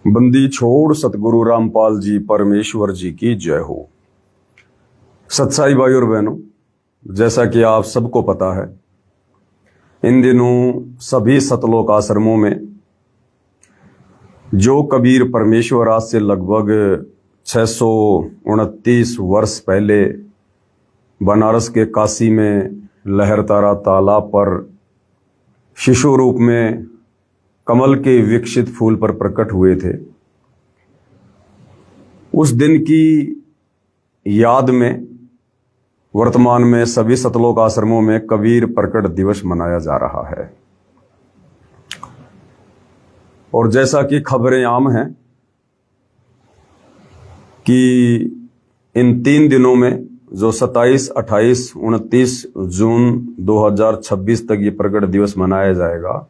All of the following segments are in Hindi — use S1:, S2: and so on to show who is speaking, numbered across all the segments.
S1: बंदी छोड़ सतगुरु रामपाल जी परमेश्वर जी की जय हो। सत्साई भाई और बहनों, जैसा कि आप सबको पता है, इन दिनों सभी सतलोक आश्रमों में जो कबीर परमेश्वर आज से लगभग 629 वर्ष पहले बनारस के काशी में लहरतारा तालाब पर शिशु रूप में कमल के विकसित फूल पर प्रकट हुए थे, उस दिन की याद में वर्तमान में सभी सतलोक आश्रमों में कबीर प्रकट दिवस मनाया जा रहा है। और जैसा कि खबरें आम हैं कि इन 3 दिनों में जो 27, 28, 29 जून 2026 तक ये प्रकट दिवस मनाया जाएगा,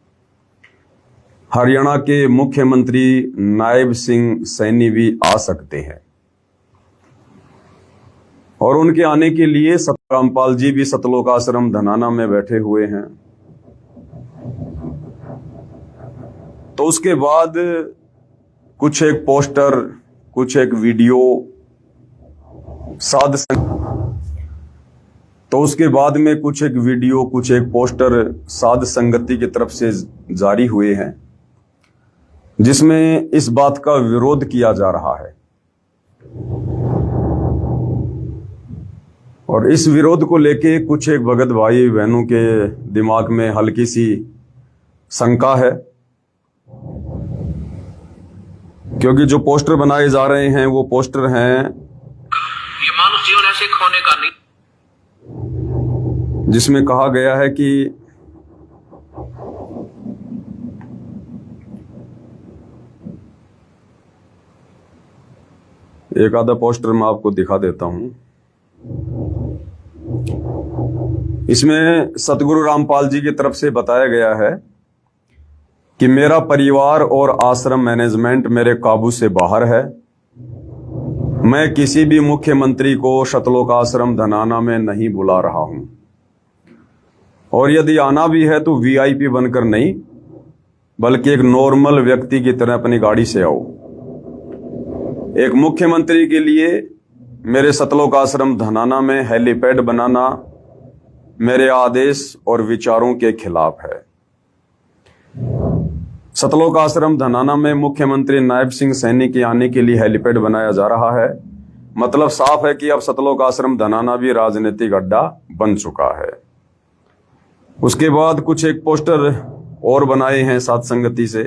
S1: हरियाणा के मुख्यमंत्री नायब सिंह सैनी भी आ सकते हैं और उनके आने के लिए रामपाल जी भी सतलोक आश्रम धनाना में बैठे हुए हैं। तो उसके बाद कुछ एक पोस्टर, कुछ एक वीडियो कुछ एक पोस्टर साध संगति की तरफ से जारी हुए हैं, जिसमें इस बात का विरोध किया जा रहा है। और इस विरोध को लेके कुछ एक भगत भाई बहनों के दिमाग में हल्की सी शंका है, क्योंकि जो पोस्टर बनाए जा रहे हैं वो पोस्टर हैं
S2: ये मानव जीवन ऐसे खोने का नहीं,
S1: जिसमें कहा गया है कि एक आधा पोस्टर मैं आपको दिखा देता हूं। इसमें सतगुरु रामपाल जी की तरफ से बताया गया है कि मेरा परिवार और आश्रम मैनेजमेंट मेरे काबू से बाहर है। मैं किसी भी मुख्यमंत्री को सतलोक आश्रम धनाना में नहीं बुला रहा हूं, और यदि आना भी है तो वीआईपी बनकर नहीं, बल्कि एक नॉर्मल व्यक्ति की तरह अपनी गाड़ी से आओ। एक मुख्यमंत्री के लिए मेरे सतलोक आश्रम धनाना में हेलीपैड बनाना मेरे आदेश और विचारों के खिलाफ है। सतलोक आश्रम धनाना में मुख्यमंत्री नायब सिंह सैनी के आने के लिए हेलीपैड बनाया जा रहा है। मतलब साफ है कि अब सतलोक आश्रम धनाना भी राजनीतिक अड्डा बन चुका है। उसके बाद कुछ एक पोस्टर और बनाए हैं साध संगति से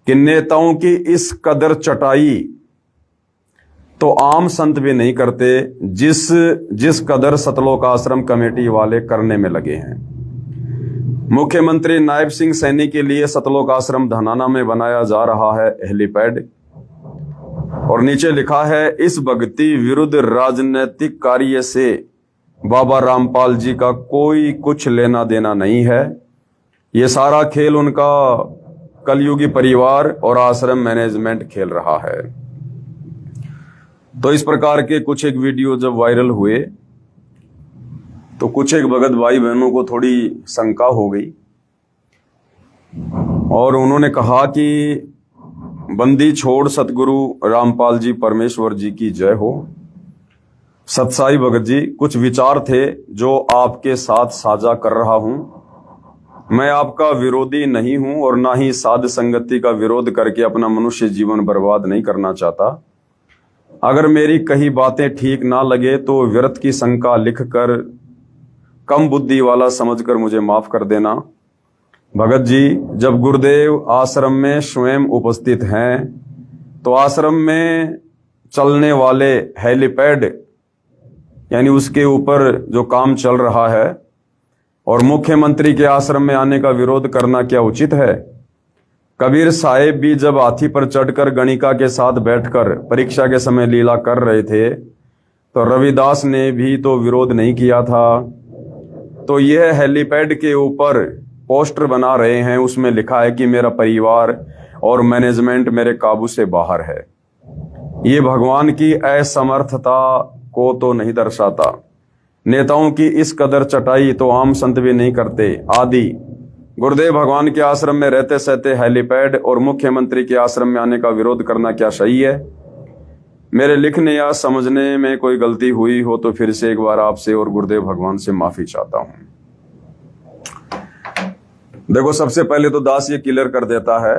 S1: कि नेताओं की इस कदर चटाई तो आम संत भी नहीं करते, जिस कदर सतलोक आश्रम कमेटी वाले करने में लगे हैं। मुख्यमंत्री नायब सिंह सैनी के लिए सतलोक आश्रम धनाना में बनाया जा रहा है हेलीपैड, और नीचे लिखा है इस भक्ति विरुद्ध राजनीतिक कार्य से बाबा रामपाल जी का कोई कुछ लेना देना नहीं है। ये सारा खेल उनका कलयुगी परिवार और आश्रम मैनेजमेंट खेल रहा है। तो इस प्रकार के कुछ एक वीडियो जब वायरल हुए तो कुछ एक भगत भाई बहनों को थोड़ी शंका हो गई, और उन्होंने कहा कि बंदी छोड़ सतगुरु रामपाल जी परमेश्वर जी की जय हो। सत्साई भगत जी, कुछ विचार थे जो आपके साथ साझा कर रहा हूं। मैं आपका विरोधी नहीं हूं और ना ही साध संगति का विरोध करके अपना मनुष्य जीवन बर्बाद नहीं करना चाहता। अगर मेरी कही बातें ठीक ना लगे तो व्यर्थ की शंका लिखकर कम बुद्धि वाला समझकर मुझे माफ कर देना। भगत जी, जब गुरुदेव आश्रम में स्वयं उपस्थित हैं तो आश्रम में चलने वाले हेलीपैड यानी उसके ऊपर जो काम चल रहा है, और मुख्यमंत्री के आश्रम में आने का विरोध करना क्या उचित है? कबीर साहेब भी जब हाथी पर चढ़कर गणिका के साथ बैठकर परीक्षा के समय लीला कर रहे थे तो रविदास ने भी तो विरोध नहीं किया था। तो यह हेलीपैड के ऊपर पोस्टर बना रहे हैं, उसमें लिखा है कि मेरा परिवार और मैनेजमेंट मेरे काबू से बाहर है। ये भगवान की असमर्थता को तो नहीं दर्शाता। नेताओं की इस कदर चटाई तो आम संत भी नहीं करते। आदि गुरुदेव भगवान के आश्रम में रहते सहते हेलीपैड और मुख्यमंत्री के आश्रम में आने का विरोध करना क्या सही है? मेरे लिखने या समझने में कोई गलती हुई हो तो फिर से एक बार आपसे और गुरुदेव भगवान से माफी चाहता हूं। देखो, सबसे पहले तो दास ये क्लियर कर देता है,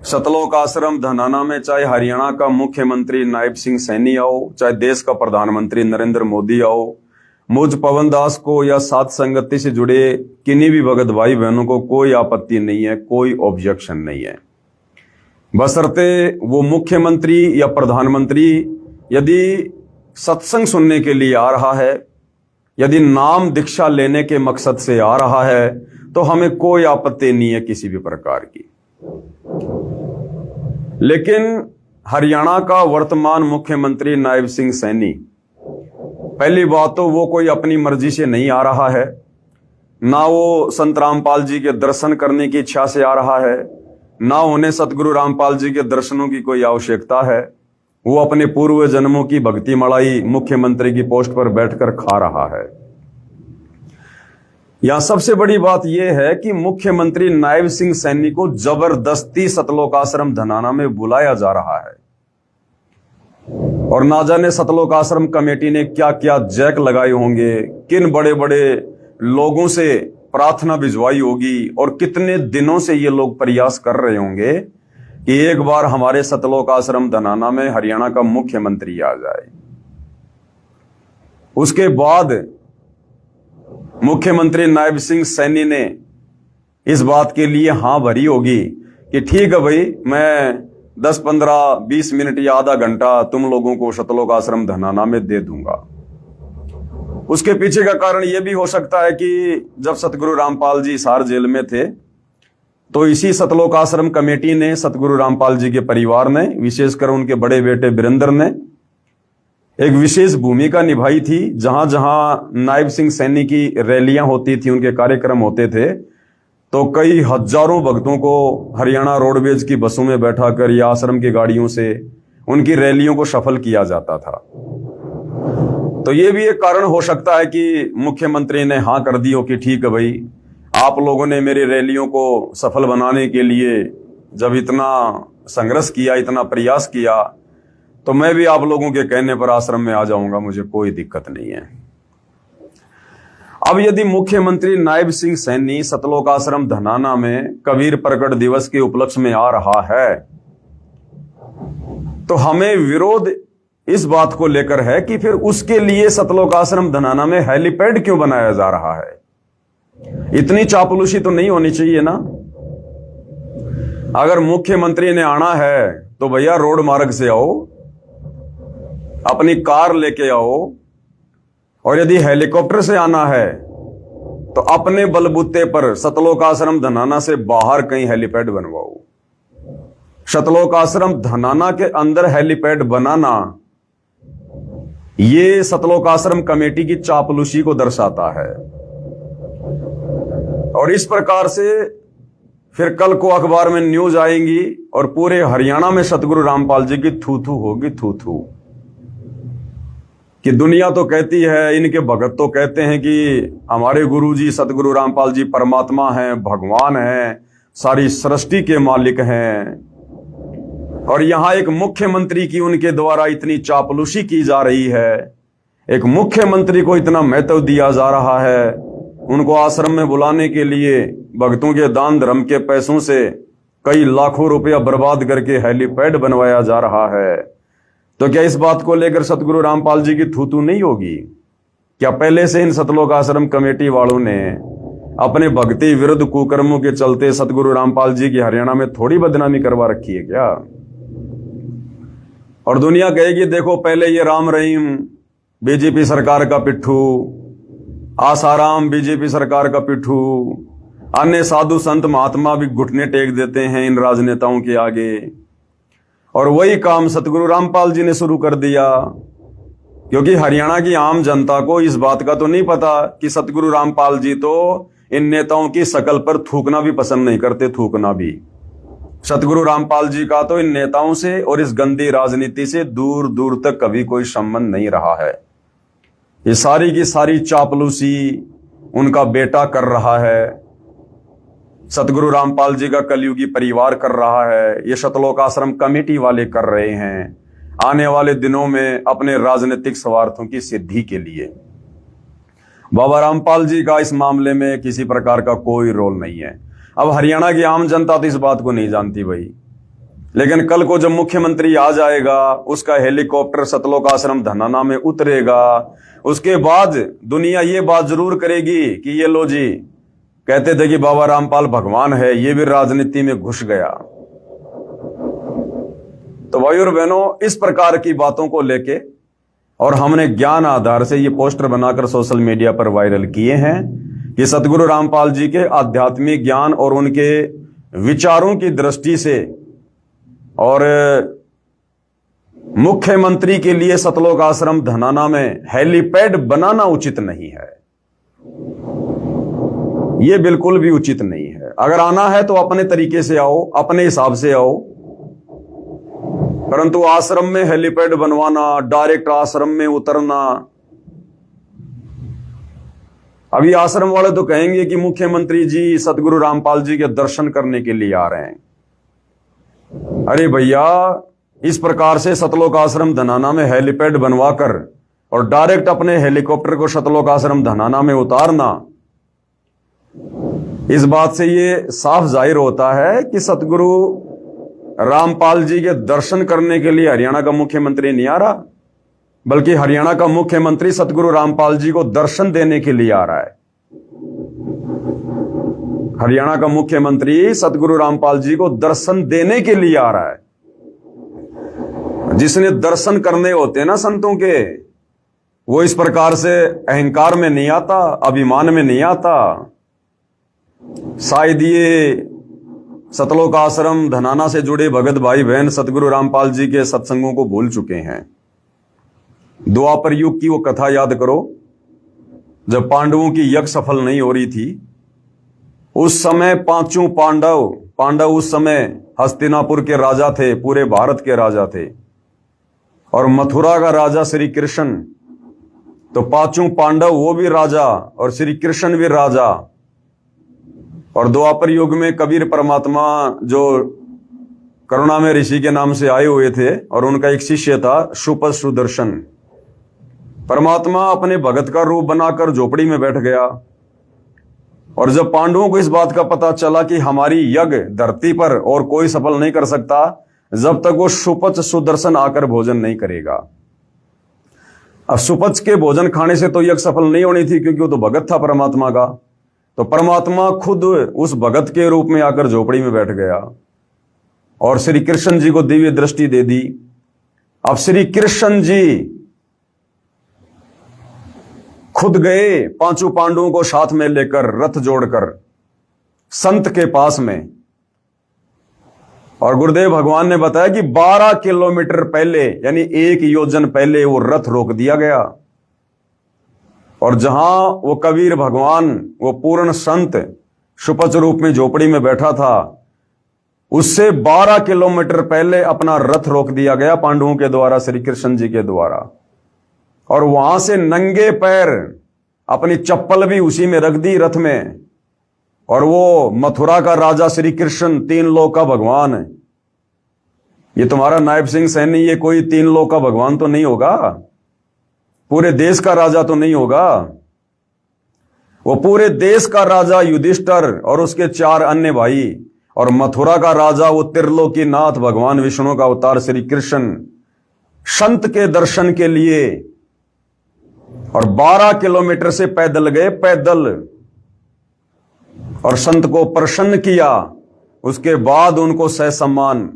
S1: सतलोक आश्रम धनाना में चाहे हरियाणा का मुख्यमंत्री नायब सिंह सैनी आओ, चाहे देश का प्रधानमंत्री नरेंद्र मोदी आओ, मुझ पवन दास को या साथ संगति से जुड़े किन्हीं भी भगत भाई बहनों को कोई आपत्ति नहीं है, कोई ऑब्जेक्शन नहीं है, बशर्ते वो मुख्यमंत्री या प्रधानमंत्री यदि सत्संग सुनने के लिए आ रहा है, यदि नाम दीक्षा लेने के मकसद से आ रहा है, तो हमें कोई आपत्ति नहीं है किसी भी प्रकार की। लेकिन हरियाणा का वर्तमान मुख्यमंत्री नायब सिंह सैनी, पहली बात तो वो कोई अपनी मर्जी से नहीं आ रहा है, ना वो संत रामपाल जी के दर्शन करने की इच्छा से आ रहा है, ना उन्हें सतगुरु रामपाल जी के दर्शनों की कोई आवश्यकता है। वो अपने पूर्व जन्मों की भक्ति मलाई मुख्यमंत्री की पोस्ट पर बैठकर खा रहा है। यहां सबसे बड़ी बात यह है कि मुख्यमंत्री नायब सिंह सैनी को जबरदस्ती सतलोक आश्रम धनाना में बुलाया जा रहा है, और ना जाने सतलोक आश्रम कमेटी ने क्या क्या जैक लगाए होंगे, किन बड़े बड़े लोगों से प्रार्थना भिजवाई होगी, और कितने दिनों से ये लोग प्रयास कर रहे होंगे कि एक बार हमारे सतलोक आश्रम धनाना में हरियाणा का मुख्यमंत्री आ जाए। उसके बाद मुख्यमंत्री नायब सिंह सैनी ने इस बात के लिए हां भरी होगी कि ठीक है भाई, मैं 10, 15, 20 मिनट या आधा घंटा तुम लोगों को सतलोक आश्रम धनाना में दे दूंगा। उसके पीछे का कारण यह भी हो सकता है कि जब सतगुरु रामपाल जी हिसार जेल में थे, तो इसी सतलोक आश्रम कमेटी ने, सतगुरु रामपाल जी के परिवार ने, विशेषकर उनके बड़े बेटे वीरेंद्र ने एक विशेष भूमिका निभाई थी। जहां जहां नायब सिंह सैनी की रैलियां होती थी, उनके कार्यक्रम होते थे, तो कई हजारों भक्तों को हरियाणा रोडवेज की बसों में बैठाकर या आश्रम की गाड़ियों से उनकी रैलियों को सफल किया जाता था। तो ये भी एक कारण हो सकता है कि मुख्यमंत्री ने हां कर दी हो कि ठीक है भाई, आप लोगों ने मेरी रैलियों को सफल बनाने के लिए जब इतना संघर्ष किया, इतना प्रयास किया, तो मैं भी आप लोगों के कहने पर आश्रम में आ जाऊंगा, मुझे कोई दिक्कत नहीं है। अब यदि मुख्यमंत्री नायब सिंह सैनी सतलोक आश्रम धनाना में कबीर प्रकट दिवस के उपलक्ष्य में आ रहा है, तो हमें विरोध इस बात को लेकर है कि फिर उसके लिए सतलोक आश्रम धनाना में हेलीपैड क्यों बनाया जा रहा है। इतनी चापलूसी तो नहीं होनी चाहिए ना। अगर मुख्यमंत्री ने आना है तो भैया रोड मार्ग से आओ, अपनी कार लेके आओ, और यदि हेलीकॉप्टर से आना है तो अपने बलबूते पर सतलोक आश्रम धनाना से बाहर कहीं हेलीपैड बनवाओ। सतलोक आश्रम धनाना के अंदर हेलीपैड बनाना, ये सतलोक आश्रम कमेटी की चापलूसी को दर्शाता है। और इस प्रकार से फिर कल को अखबार में न्यूज आएंगी और पूरे हरियाणा में सतगुरु रामपाल जी की थू थू होगी, थू थू, कि दुनिया तो कहती है, इनके भगत तो कहते हैं कि हमारे गुरुजी सतगुरु रामपाल जी परमात्मा हैं, भगवान हैं, सारी सृष्टि के मालिक हैं, और यहां एक मुख्यमंत्री की उनके द्वारा इतनी चापलूसी की जा रही है, एक मुख्यमंत्री को इतना महत्व दिया जा रहा है, उनको आश्रम में बुलाने के लिए भक्तों के दान धर्म के पैसों से कई लाखों रुपया बर्बाद करके हेलीपैड बनवाया जा रहा है। तो क्या इस बात को लेकर सतगुरु रामपाल जी की थूथू नहीं होगी? क्या पहले से इन सतलोक आश्रम कमेटी वालों ने अपने भक्ति विरुद्ध कुकर्मों के चलते सतगुरु रामपाल जी की हरियाणा में थोड़ी बदनामी करवा रखी है क्या? और दुनिया कहेगी देखो, पहले ये राम रहीम बीजेपी सरकार का पिट्ठू, आसाराम बीजेपी सरकार का पिट्ठू, अन्य साधु संत महात्मा भी घुटने टेक देते हैं इन राजनेताओं के आगे, और वही काम सतगुरु रामपाल जी ने शुरू कर दिया। क्योंकि हरियाणा की आम जनता को इस बात का तो नहीं पता कि सतगुरु रामपाल जी तो इन नेताओं की शकल पर थूकना भी पसंद नहीं करते, थूकना भी। सतगुरु रामपाल जी का तो इन नेताओं से और इस गंदी राजनीति से दूर दूर तक कभी कोई संबंध नहीं रहा है। ये सारी की सारी चापलूसी उनका बेटा कर रहा है, सतगुरु रामपाल जी का कलयुगी परिवार कर रहा है, ये सतलोक आश्रम कमेटी वाले कर रहे हैं आने वाले दिनों में अपने राजनीतिक स्वार्थों की सिद्धि के लिए। बाबा रामपाल जी का इस मामले में किसी प्रकार का कोई रोल नहीं है। अब हरियाणा की आम जनता तो इस बात को नहीं जानती भाई, लेकिन कल को जब मुख्यमंत्री आ जाएगा, उसका हेलीकॉप्टर सतलोक आश्रम धनाना में उतरेगा, उसके बाद दुनिया ये बात जरूर करेगी कि ये लो जी, कहते थे कि बाबा रामपाल भगवान है, ये भी राजनीति में घुस गया। तो भाई और बहनों, इस प्रकार की बातों को लेके और हमने ज्ञान आधार से ये पोस्टर बनाकर सोशल मीडिया पर वायरल किए हैं कि सतगुरु रामपाल जी के आध्यात्मिक ज्ञान और उनके विचारों की दृष्टि से और मुख्यमंत्री के लिए सतलोक आश्रम धनाना में हेलीपैड बनाना उचित नहीं है। यह बिल्कुल भी उचित नहीं है। अगर आना है तो अपने तरीके से आओ, अपने हिसाब से आओ, परंतु आश्रम में हेलीपैड बनवाना, डायरेक्ट आश्रम में उतरना। अभी आश्रम वाले तो कहेंगे कि मुख्यमंत्री जी सतगुरु रामपाल जी के दर्शन करने के लिए आ रहे हैं। अरे भैया, इस प्रकार से सतलोक आश्रम धनाना में हेलीपैड बनवाकर और डायरेक्ट अपने हेलीकॉप्टर को सतलोक आश्रम धनाना में उतारना, इस बात से ये साफ जाहिर होता है कि सतगुरु रामपाल जी के दर्शन करने के लिए हरियाणा का मुख्यमंत्री नहीं आ रहा, बल्कि हरियाणा का मुख्यमंत्री सतगुरु रामपाल जी को दर्शन देने के लिए आ रहा है। हरियाणा का मुख्यमंत्री सतगुरु रामपाल जी को दर्शन देने के लिए आ रहा है। जिसने दर्शन करने होते हैं ना संतों के, वो इस प्रकार से अहंकार में नहीं आता, अभिमान में नहीं आता। शायद ये सतलोक आश्रम धनाना से जुड़े भगत भाई बहन सतगुरु रामपाल जी के सत्संगों को भूल चुके हैं। द्वापर युग की वो कथा याद करो, जब पांडवों की यज्ञ सफल नहीं हो रही थी, उस समय पांचों पांडव उस समय हस्तिनापुर के राजा थे, पूरे भारत के राजा थे, और मथुरा का राजा श्री कृष्ण। तो पांचों पांडव वो भी राजा और श्री कृष्ण भी राजा। और द्वापर युग में कबीर परमात्मा जो करुणा में ऋषि के नाम से आए हुए थे, और उनका एक शिष्य था शुपथ सुदर्शन। परमात्मा अपने भगत का रूप बनाकर झोपड़ी में बैठ गया, और जब पांडवों को इस बात का पता चला कि हमारी यज्ञ धरती पर और कोई सफल नहीं कर सकता जब तक वो शुपथ सुदर्शन आकर भोजन नहीं करेगा। अब शुपथ के भोजन खाने से तो यज्ञ सफल नहीं होनी थी, क्योंकि वो तो भगत था परमात्मा का। तो परमात्मा खुद उस भगत के रूप में आकर झोपड़ी में बैठ गया और श्री कृष्ण जी को दिव्य दृष्टि दे दी। अब श्री कृष्ण जी खुद गए पांचों पांडवों को साथ में लेकर रथ जोड़कर संत के पास में, और गुरुदेव भगवान ने बताया कि 12 किलोमीटर पहले, यानी 1 योजन पहले वो रथ रोक दिया गया। और जहां वो कबीर भगवान, वो पूर्ण संत शुपथ रूप में झोपड़ी में बैठा था, उससे 12 किलोमीटर पहले अपना रथ रोक दिया गया पांडवों के द्वारा, श्री कृष्ण जी के द्वारा। और वहां से नंगे पैर अपनी चप्पल भी उसी में रख दी रथ में। और वो मथुरा का राजा श्री कृष्ण, 3 लोक का भगवान है। ये तुम्हारा नायब सिंह सैनी ये कोई 3 लोक का भगवान तो नहीं होगा, पूरे देश का राजा तो नहीं होगा। वो पूरे देश का राजा युधिष्ठिर और उसके 4 अन्य भाई, और मथुरा का राजा वो त्रिलोकी नाथ भगवान विष्णु का अवतार श्री कृष्ण, संत के दर्शन के लिए और 12 किलोमीटर से पैदल गए, पैदल, और संत को प्रसन्न किया। उसके बाद उनको सहसम्मान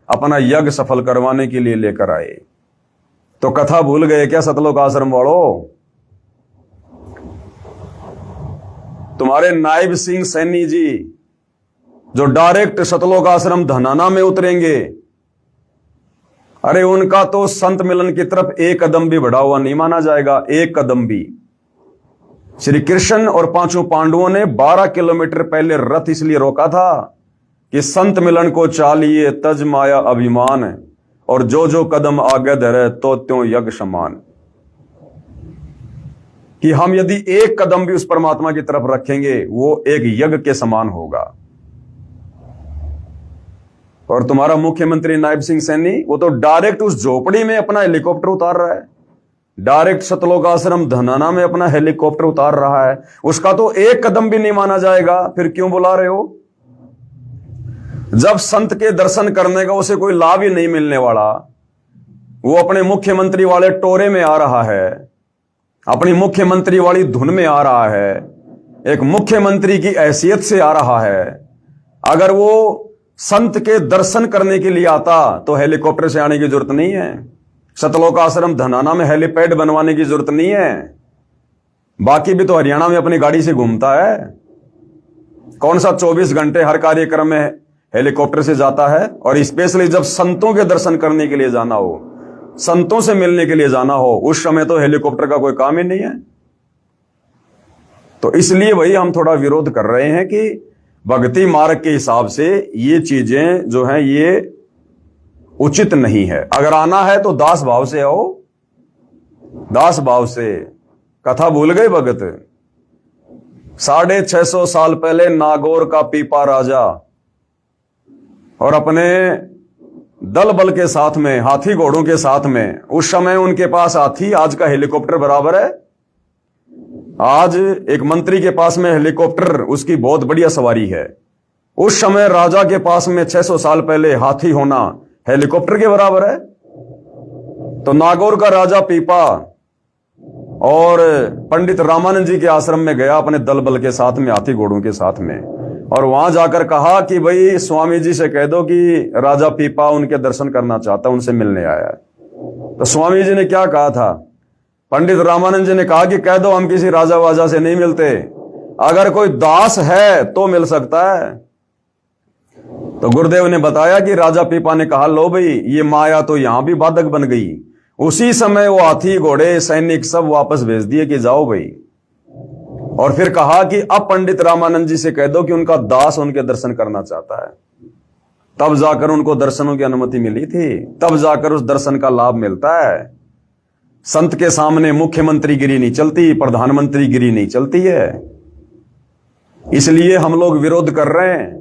S1: अपना यज्ञ सफल करवाने के लिए लेकर आए। तो कथा भूल गए क्या सतलोक आश्रम वालों? तुम्हारे नायब सिंह सैनी जी जो डायरेक्ट सतलोक आश्रम धनाना में उतरेंगे, अरे उनका तो संत मिलन की तरफ 1 कदम भी बढ़ा हुआ नहीं माना जाएगा, 1 कदम भी। श्री कृष्ण और पांचों पांडवों ने 12 किलोमीटर पहले रथ इसलिए रोका था कि संत मिलन को चालिए तज माया अभिमान, और जो जो कदम आगे धरे तो त्यों यज्ञ समान। कि हम यदि 1 कदम भी उस परमात्मा की तरफ रखेंगे वो एक यज्ञ के समान होगा। और तुम्हारा मुख्यमंत्री नायब सिंह सैनी वो तो डायरेक्ट उस झोपड़ी में अपना हेलीकॉप्टर उतार रहा है, डायरेक्ट सतलोक आश्रम धनाना में अपना हेलीकॉप्टर उतार रहा है। उसका तो एक कदम भी नहीं माना जाएगा, फिर क्यों बुला रहे हो? जब संत के दर्शन करने का उसे कोई लाभ ही नहीं मिलने वाला, वो अपने मुख्यमंत्री वाले टोरे में आ रहा है, अपनी मुख्यमंत्री वाली धुन में आ रहा है, एक मुख्यमंत्री की हैसियत से आ रहा है। अगर वो संत के दर्शन करने के लिए आता तो हेलीकॉप्टर से आने की जरूरत नहीं है, सतलोक आश्रम धनाना में हेलीपैड बनवाने की जरूरत नहीं है। बाकी भी तो हरियाणा में अपनी गाड़ी से घूमता है, कौन सा 24 घंटे हर कार्यक्रम में हेलीकॉप्टर से जाता है? और स्पेशली जब संतों के दर्शन करने के लिए जाना हो, संतों से मिलने के लिए जाना हो, उस समय तो हेलीकॉप्टर का कोई काम ही नहीं है। तो इसलिए भाई हम थोड़ा विरोध कर रहे हैं कि भक्ति मार्ग के हिसाब से ये चीजें जो हैं ये उचित नहीं है। अगर आना है तो दास भाव से आओ, दास भाव से। कथा भूल गए भगत? 650 साल पहले नागौर का पीपा राजा और अपने दल बल के साथ में, हाथी घोड़ों के साथ में, उस समय उनके पास हाथी आज का हेलीकॉप्टर बराबर है। आज एक मंत्री के पास में हेलीकॉप्टर उसकी बहुत बढ़िया सवारी है। उस समय राजा के पास में 600 साल पहले हाथी होना हेलीकॉप्टर के बराबर है। तो नागौर का राजा पीपा और पंडित रामानंद जी के आश्रम में गया अपने दल बल के साथ में, हाथी घोड़ों के साथ में, और वहां जाकर कहा कि भाई स्वामी जी से कह दो कि राजा पीपा उनके दर्शन करना चाहता, उनसे मिलने आया है। तो स्वामी जी ने क्या कहा था? पंडित रामानंद जी ने कहा कि कह दो हम किसी राजा वाजा से नहीं मिलते, अगर कोई दास है तो मिल सकता है। तो गुरुदेव ने बताया कि राजा पीपा ने कहा लो भाई ये माया तो यहां भी बाधक बन गई। उसी समय वो हाथी घोड़े सैनिक सब वापस भेज दिए कि जाओ भाई। और फिर कहा कि अब पंडित रामानंद जी से कह दो कि उनका दास उनके दर्शन करना चाहता है। तब जाकर उनको दर्शनों की अनुमति मिली थी, तब जाकर उस दर्शन का लाभ मिलता है। संत के सामने मुख्यमंत्री गिरी नहीं चलती, प्रधानमंत्री गिरी नहीं चलती है। इसलिए हम लोग विरोध कर रहे हैं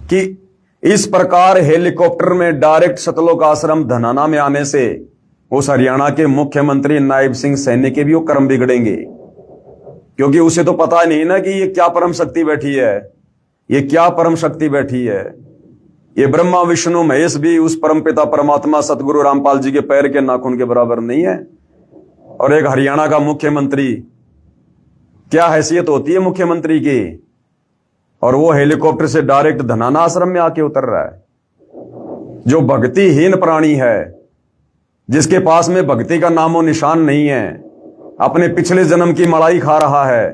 S1: कि इस प्रकार हेलीकॉप्टर में डायरेक्ट सतलोक आश्रम धनाना में आने से उस हरियाणा के मुख्यमंत्री नायब सिंह सैनी के भी वो कर्म बिगड़ेंगे, क्योंकि उसे तो पता नहीं ना कि ये क्या परम शक्ति बैठी है, ये क्या परम शक्ति बैठी है। ये ब्रह्मा विष्णु महेश भी उस परमपिता परमात्मा सतगुरु रामपाल जी के पैर के नाखून के बराबर नहीं है। और एक हरियाणा का मुख्यमंत्री, क्या हैसियत होती है मुख्यमंत्री की, और वो हेलीकॉप्टर से डायरेक्ट धनाना आश्रम में आके उतर रहा है। जो भक्तिहीन प्राणी है, जिसके पास में भक्ति का नामो निशान नहीं है, अपने पिछले जन्म की मलाई खा रहा है,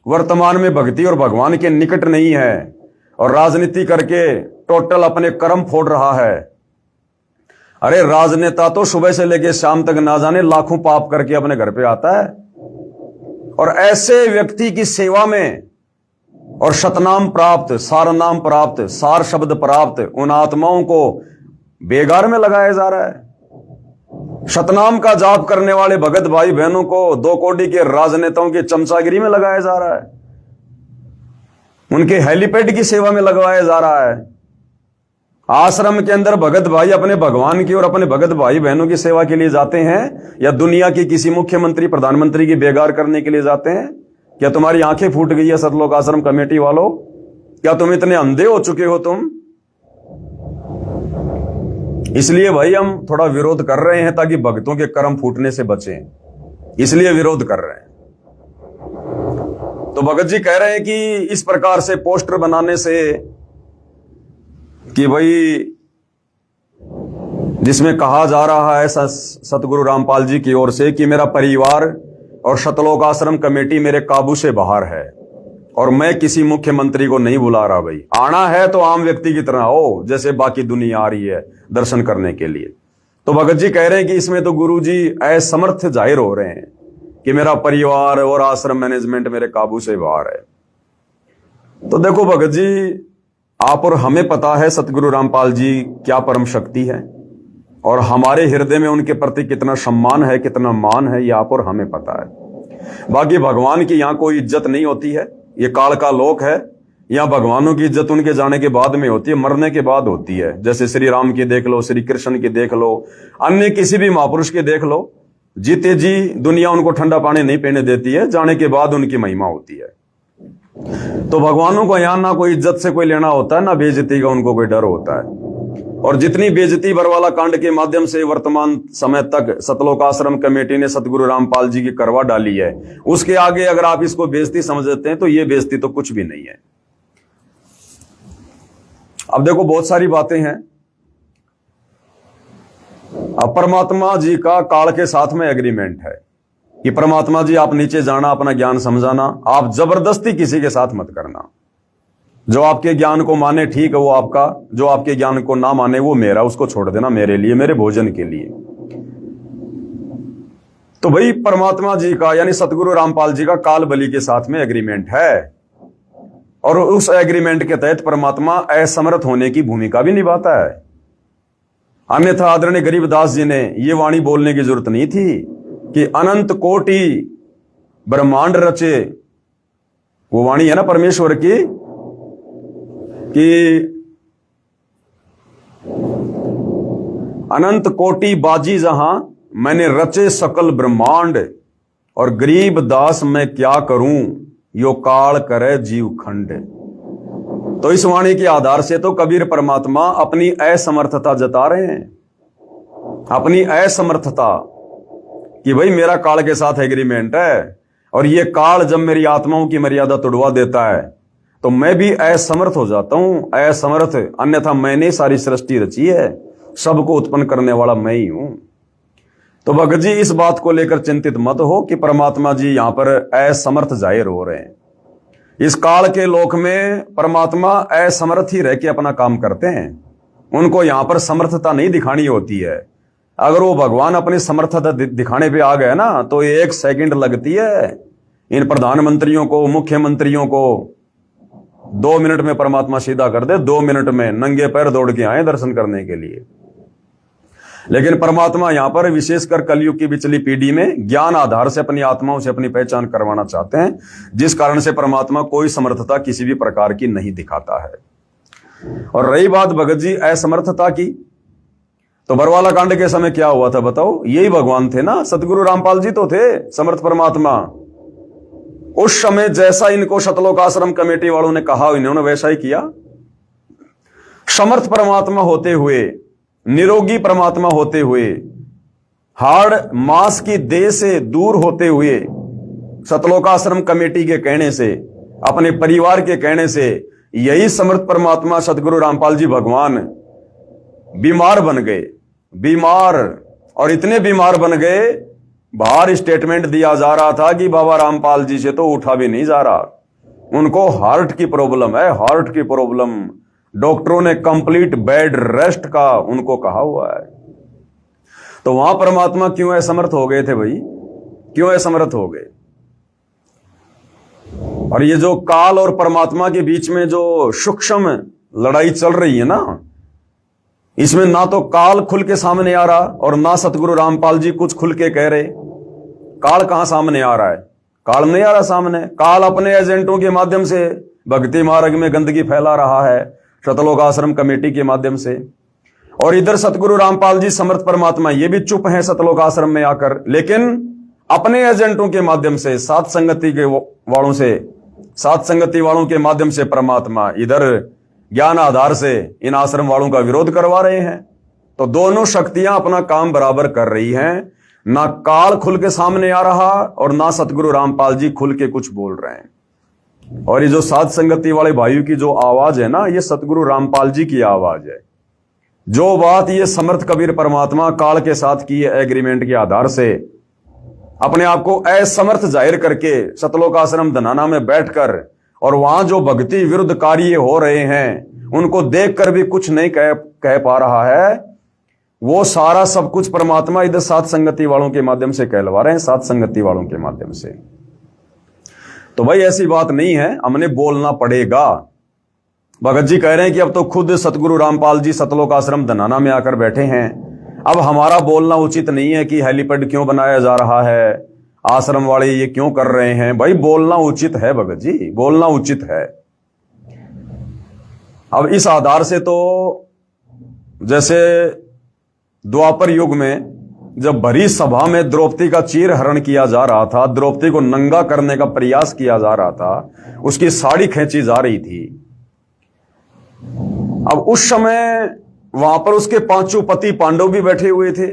S1: वर्तमान में भक्ति और भगवान के निकट नहीं है, और राजनीति करके टोटल अपने कर्म फोड़ रहा है। अरे राजनेता तो सुबह से लेकर शाम तक ना जाने लाखों पाप करके अपने घर पे आता है, और ऐसे व्यक्ति की सेवा में और शतनाम प्राप्त, सार नाम प्राप्त, सार शब्द प्राप्त उन आत्माओं को बेगार में लगाया जा रहा है। शतनाम का जाप करने वाले भगत भाई बहनों को 2 कोड़ी के राजनेताओं की चमचागिरी में लगाया जा रहा है, उनके हेलीपैड की सेवा में लगवाया जा रहा है। आश्रम के अंदर भगत भाई अपने भगवान की और अपने भगत भाई बहनों की सेवा के लिए जाते हैं, या दुनिया की किसी मुख्यमंत्री प्रधानमंत्री की बेगार करने के लिए जाते हैं? क्या तुम्हारी आंखें फूट गई है सतलोक आश्रम कमेटी वालों? क्या तुम इतने अंधे हो चुके हो तुम? इसलिए भाई हम थोड़ा विरोध कर रहे हैं ताकि भक्तों के कर्म फूटने से बचें, इसलिए विरोध कर रहे हैं। तो भगत जी कह रहे हैं कि इस प्रकार से पोस्टर बनाने से कि भाई जिसमें कहा जा रहा है सतगुरु रामपाल जी की ओर से कि मेरा परिवार और सतलोक आश्रम कमेटी मेरे काबू से बाहर है, और मैं किसी मुख्यमंत्री को नहीं बुला रहा। भाई आना है तो आम व्यक्ति की तरह आओ, जैसे बाकी दुनिया आ रही है दर्शन करने के लिए। तो भगत जी कह रहे हैं कि इसमें तो गुरु जी असमर्थ जाहिर हो रहे हैं कि मेरा परिवार और आश्रम मैनेजमेंट मेरे काबू से बाहर है। तो देखो भगत जी, आप और हमें पता है सतगुरु रामपाल जी क्या परम शक्ति है, और हमारे हृदय में उनके प्रति कितना सम्मान है, कितना मान है, ये आप और हमें पता है। बाकी भगवान की यहां कोई इज्जत नहीं होती है, ये काल का लोक है, या भगवानों की इज्जत उनके जाने के बाद में होती है, मरने के बाद होती है। जैसे श्री राम की देख लो, श्री कृष्ण की देख लो, अन्य किसी भी महापुरुष के देख लो, जीते जी दुनिया उनको ठंडा पानी नहीं पीने देती है, जाने के बाद उनकी महिमा होती है। तो भगवानों को यहां ना कोई इज्जत से कोई लेना होता है, ना बेइज्जती का उनको कोई डर होता है। और जितनी बेइज्जती बरवाला कांड के माध्यम से वर्तमान समय तक सतलोक आश्रम कमेटी ने सतगुरु रामपाल जी की करवा डाली है, उसके आगे अगर आप इसको बेइज्जती समझते हैं तो ये बेइज्जती तो कुछ भी नहीं है। अब देखो बहुत सारी बातें हैं। अब परमात्मा जी का काल के साथ में एग्रीमेंट है कि परमात्मा जी आप नीचे जाना, अपना ज्ञान समझाना, आप जबरदस्ती किसी के साथ मत करना। जो आपके ज्ञान को माने ठीक है वो आपका, जो आपके ज्ञान को ना माने वो मेरा, उसको छोड़ देना मेरे लिए, मेरे भोजन के लिए। तो भाई परमात्मा जी का यानी सतगुरु रामपाल जी का काल बलि के साथ में एग्रीमेंट है, और उस एग्रीमेंट के तहत परमात्मा असमर्थ होने की भूमिका भी निभाता है। अन्यथा आदरणीय गरीबदास जी ने यह वाणी बोलने की जरूरत नहीं थी कि अनंत कोटि ब्रह्मांड रचे। वो वाणी है ना परमेश्वर की कि अनंत कोटि बाजी जहां मैंने रचे सकल ब्रह्मांड, और गरीब दास मैं क्या करूं यो काल करे जीव खंड। तो इस वाणी के आधार से तो कबीर परमात्मा अपनी असमर्थता जता रहे हैं, अपनी असमर्थता कि भाई मेरा काल के साथ एग्रीमेंट है, और ये काल जब मेरी आत्माओं की मर्यादा तोड़वा देता है तो मैं भी असमर्थ हो जाता हूं, असमर्थ। अन्यथा मैंने सारी सृष्टि रची है, सबको उत्पन्न करने वाला मैं ही हूं। तो भगत जी इस बात को लेकर चिंतित मत हो कि परमात्मा जी यहां पर असमर्थ जाहिर हो रहे हैं। इस काल के लोक में परमात्मा असमर्थ ही रह के अपना काम करते हैं, उनको यहां पर समर्थता नहीं दिखानी होती है। अगर वो भगवान अपनी समर्थता दिखाने पे आ गए ना तो 1 सेकंड लगती है इन प्रधानमंत्रियों को, मुख्यमंत्रियों को 2 मिनट में परमात्मा सीधा कर दे, 2 मिनट में नंगे पैर दौड़ के आए दर्शन करने के लिए। लेकिन परमात्मा यहां पर विशेषकर कलयुग की पिछली पीढ़ी में ज्ञान आधार से अपनी आत्माओं से अपनी पहचान करवाना चाहते हैं, जिस कारण से परमात्मा कोई समर्थता किसी भी प्रकार की नहीं दिखाता है। और रही बात भगत जी असमर्थता की, तो बरवाला कांड के समय क्या हुआ था बताओ? यही भगवान थे ना, सतगुरु रामपाल जी तो थे समर्थ परमात्मा। उस समय जैसा इनको सतलोक आश्रम कमेटी वालों ने कहा इन्होंने वैसा ही किया। समर्थ परमात्मा होते हुए, निरोगी परमात्मा होते हुए, हाड़ मांस की देह से दूर होते हुए, सतलोक आश्रम कमेटी के कहने से, अपने परिवार के कहने से, यही समर्थ परमात्मा सतगुरु रामपाल जी भगवान बीमार बन गए, बीमार, और इतने बीमार बन गए बाहर स्टेटमेंट दिया जा रहा था कि बाबा रामपाल जी से तो उठा भी नहीं जा रहा, उनको हार्ट की प्रॉब्लम है, हार्ट की प्रॉब्लम। डॉक्टरों ने कंप्लीट बेड रेस्ट का उनको कहा हुआ है। तो वहां परमात्मा क्यों असमर्थ हो गए थे भाई? क्यों असमर्थ हो गए? और ये जो काल और परमात्मा के बीच में जो सूक्ष्म लड़ाई चल रही है ना, इसमें ना तो काल खुल के सामने आ रहा और ना सतगुरु रामपाल जी कुछ खुल के कह रहे। काल कहां सामने आ रहा है? काल नहीं आ रहा सामने। काल अपने एजेंटों के माध्यम से भक्ति मार्ग में गंदगी फैला रहा है सतलोक आश्रम कमेटी के माध्यम से, और इधर सतगुरु रामपाल जी समर्थ परमात्मा ये भी चुप हैं सतलोक आश्रम में आकर, लेकिन अपने एजेंटों के माध्यम से, साथ संगति के वालों से, साथ संगति वालों के माध्यम से परमात्मा इधर ज्ञान आधार से इन आश्रम वालों का विरोध करवा रहे हैं। तो दोनों शक्तियां अपना काम बराबर कर रही हैं। ना काल खुल के सामने आ रहा और ना सतगुरु रामपाल जी खुल के कुछ बोल रहे हैं। और ये जो साथ संगति वाले भाइयों की जो आवाज है ना, ये सतगुरु रामपाल जी की आवाज है। जो बात ये समर्थ कबीर परमात्मा काल के साथ की एग्रीमेंट के आधार से अपने आप को असमर्थ जाहिर करके सतलोक आश्रम धनाना में बैठकर, और वहां जो भक्ति विरुद्ध कार्य हो रहे हैं उनको देखकर भी कुछ नहीं कह पा रहा है, वो सारा सब कुछ परमात्मा इधर साथ संगति वालों के माध्यम से कहलवा रहे हैं, साथ संगति वालों के माध्यम से। तो भाई ऐसी बात नहीं है, हमने बोलना पड़ेगा। भगत जी कह रहे हैं कि अब तो खुद सतगुरु रामपाल जी सतलोक आश्रम धनाना में आकर बैठे हैं, अब हमारा बोलना उचित नहीं है कि हेलीपैड क्यों बनाया जा रहा है, आश्रम वाले ये क्यों कर रहे हैं। भाई बोलना उचित है भगत जी, बोलना उचित है। अब इस आधार से तो जैसे द्वापर युग में जब भरी सभा में द्रौपदी का चीरहरण किया जा रहा था, द्रौपदी को नंगा करने का प्रयास किया जा रहा था, उसकी साड़ी खींची जा रही थी। अब उस समय वहां पर उसके पांचों पति पांडव भी बैठे हुए थे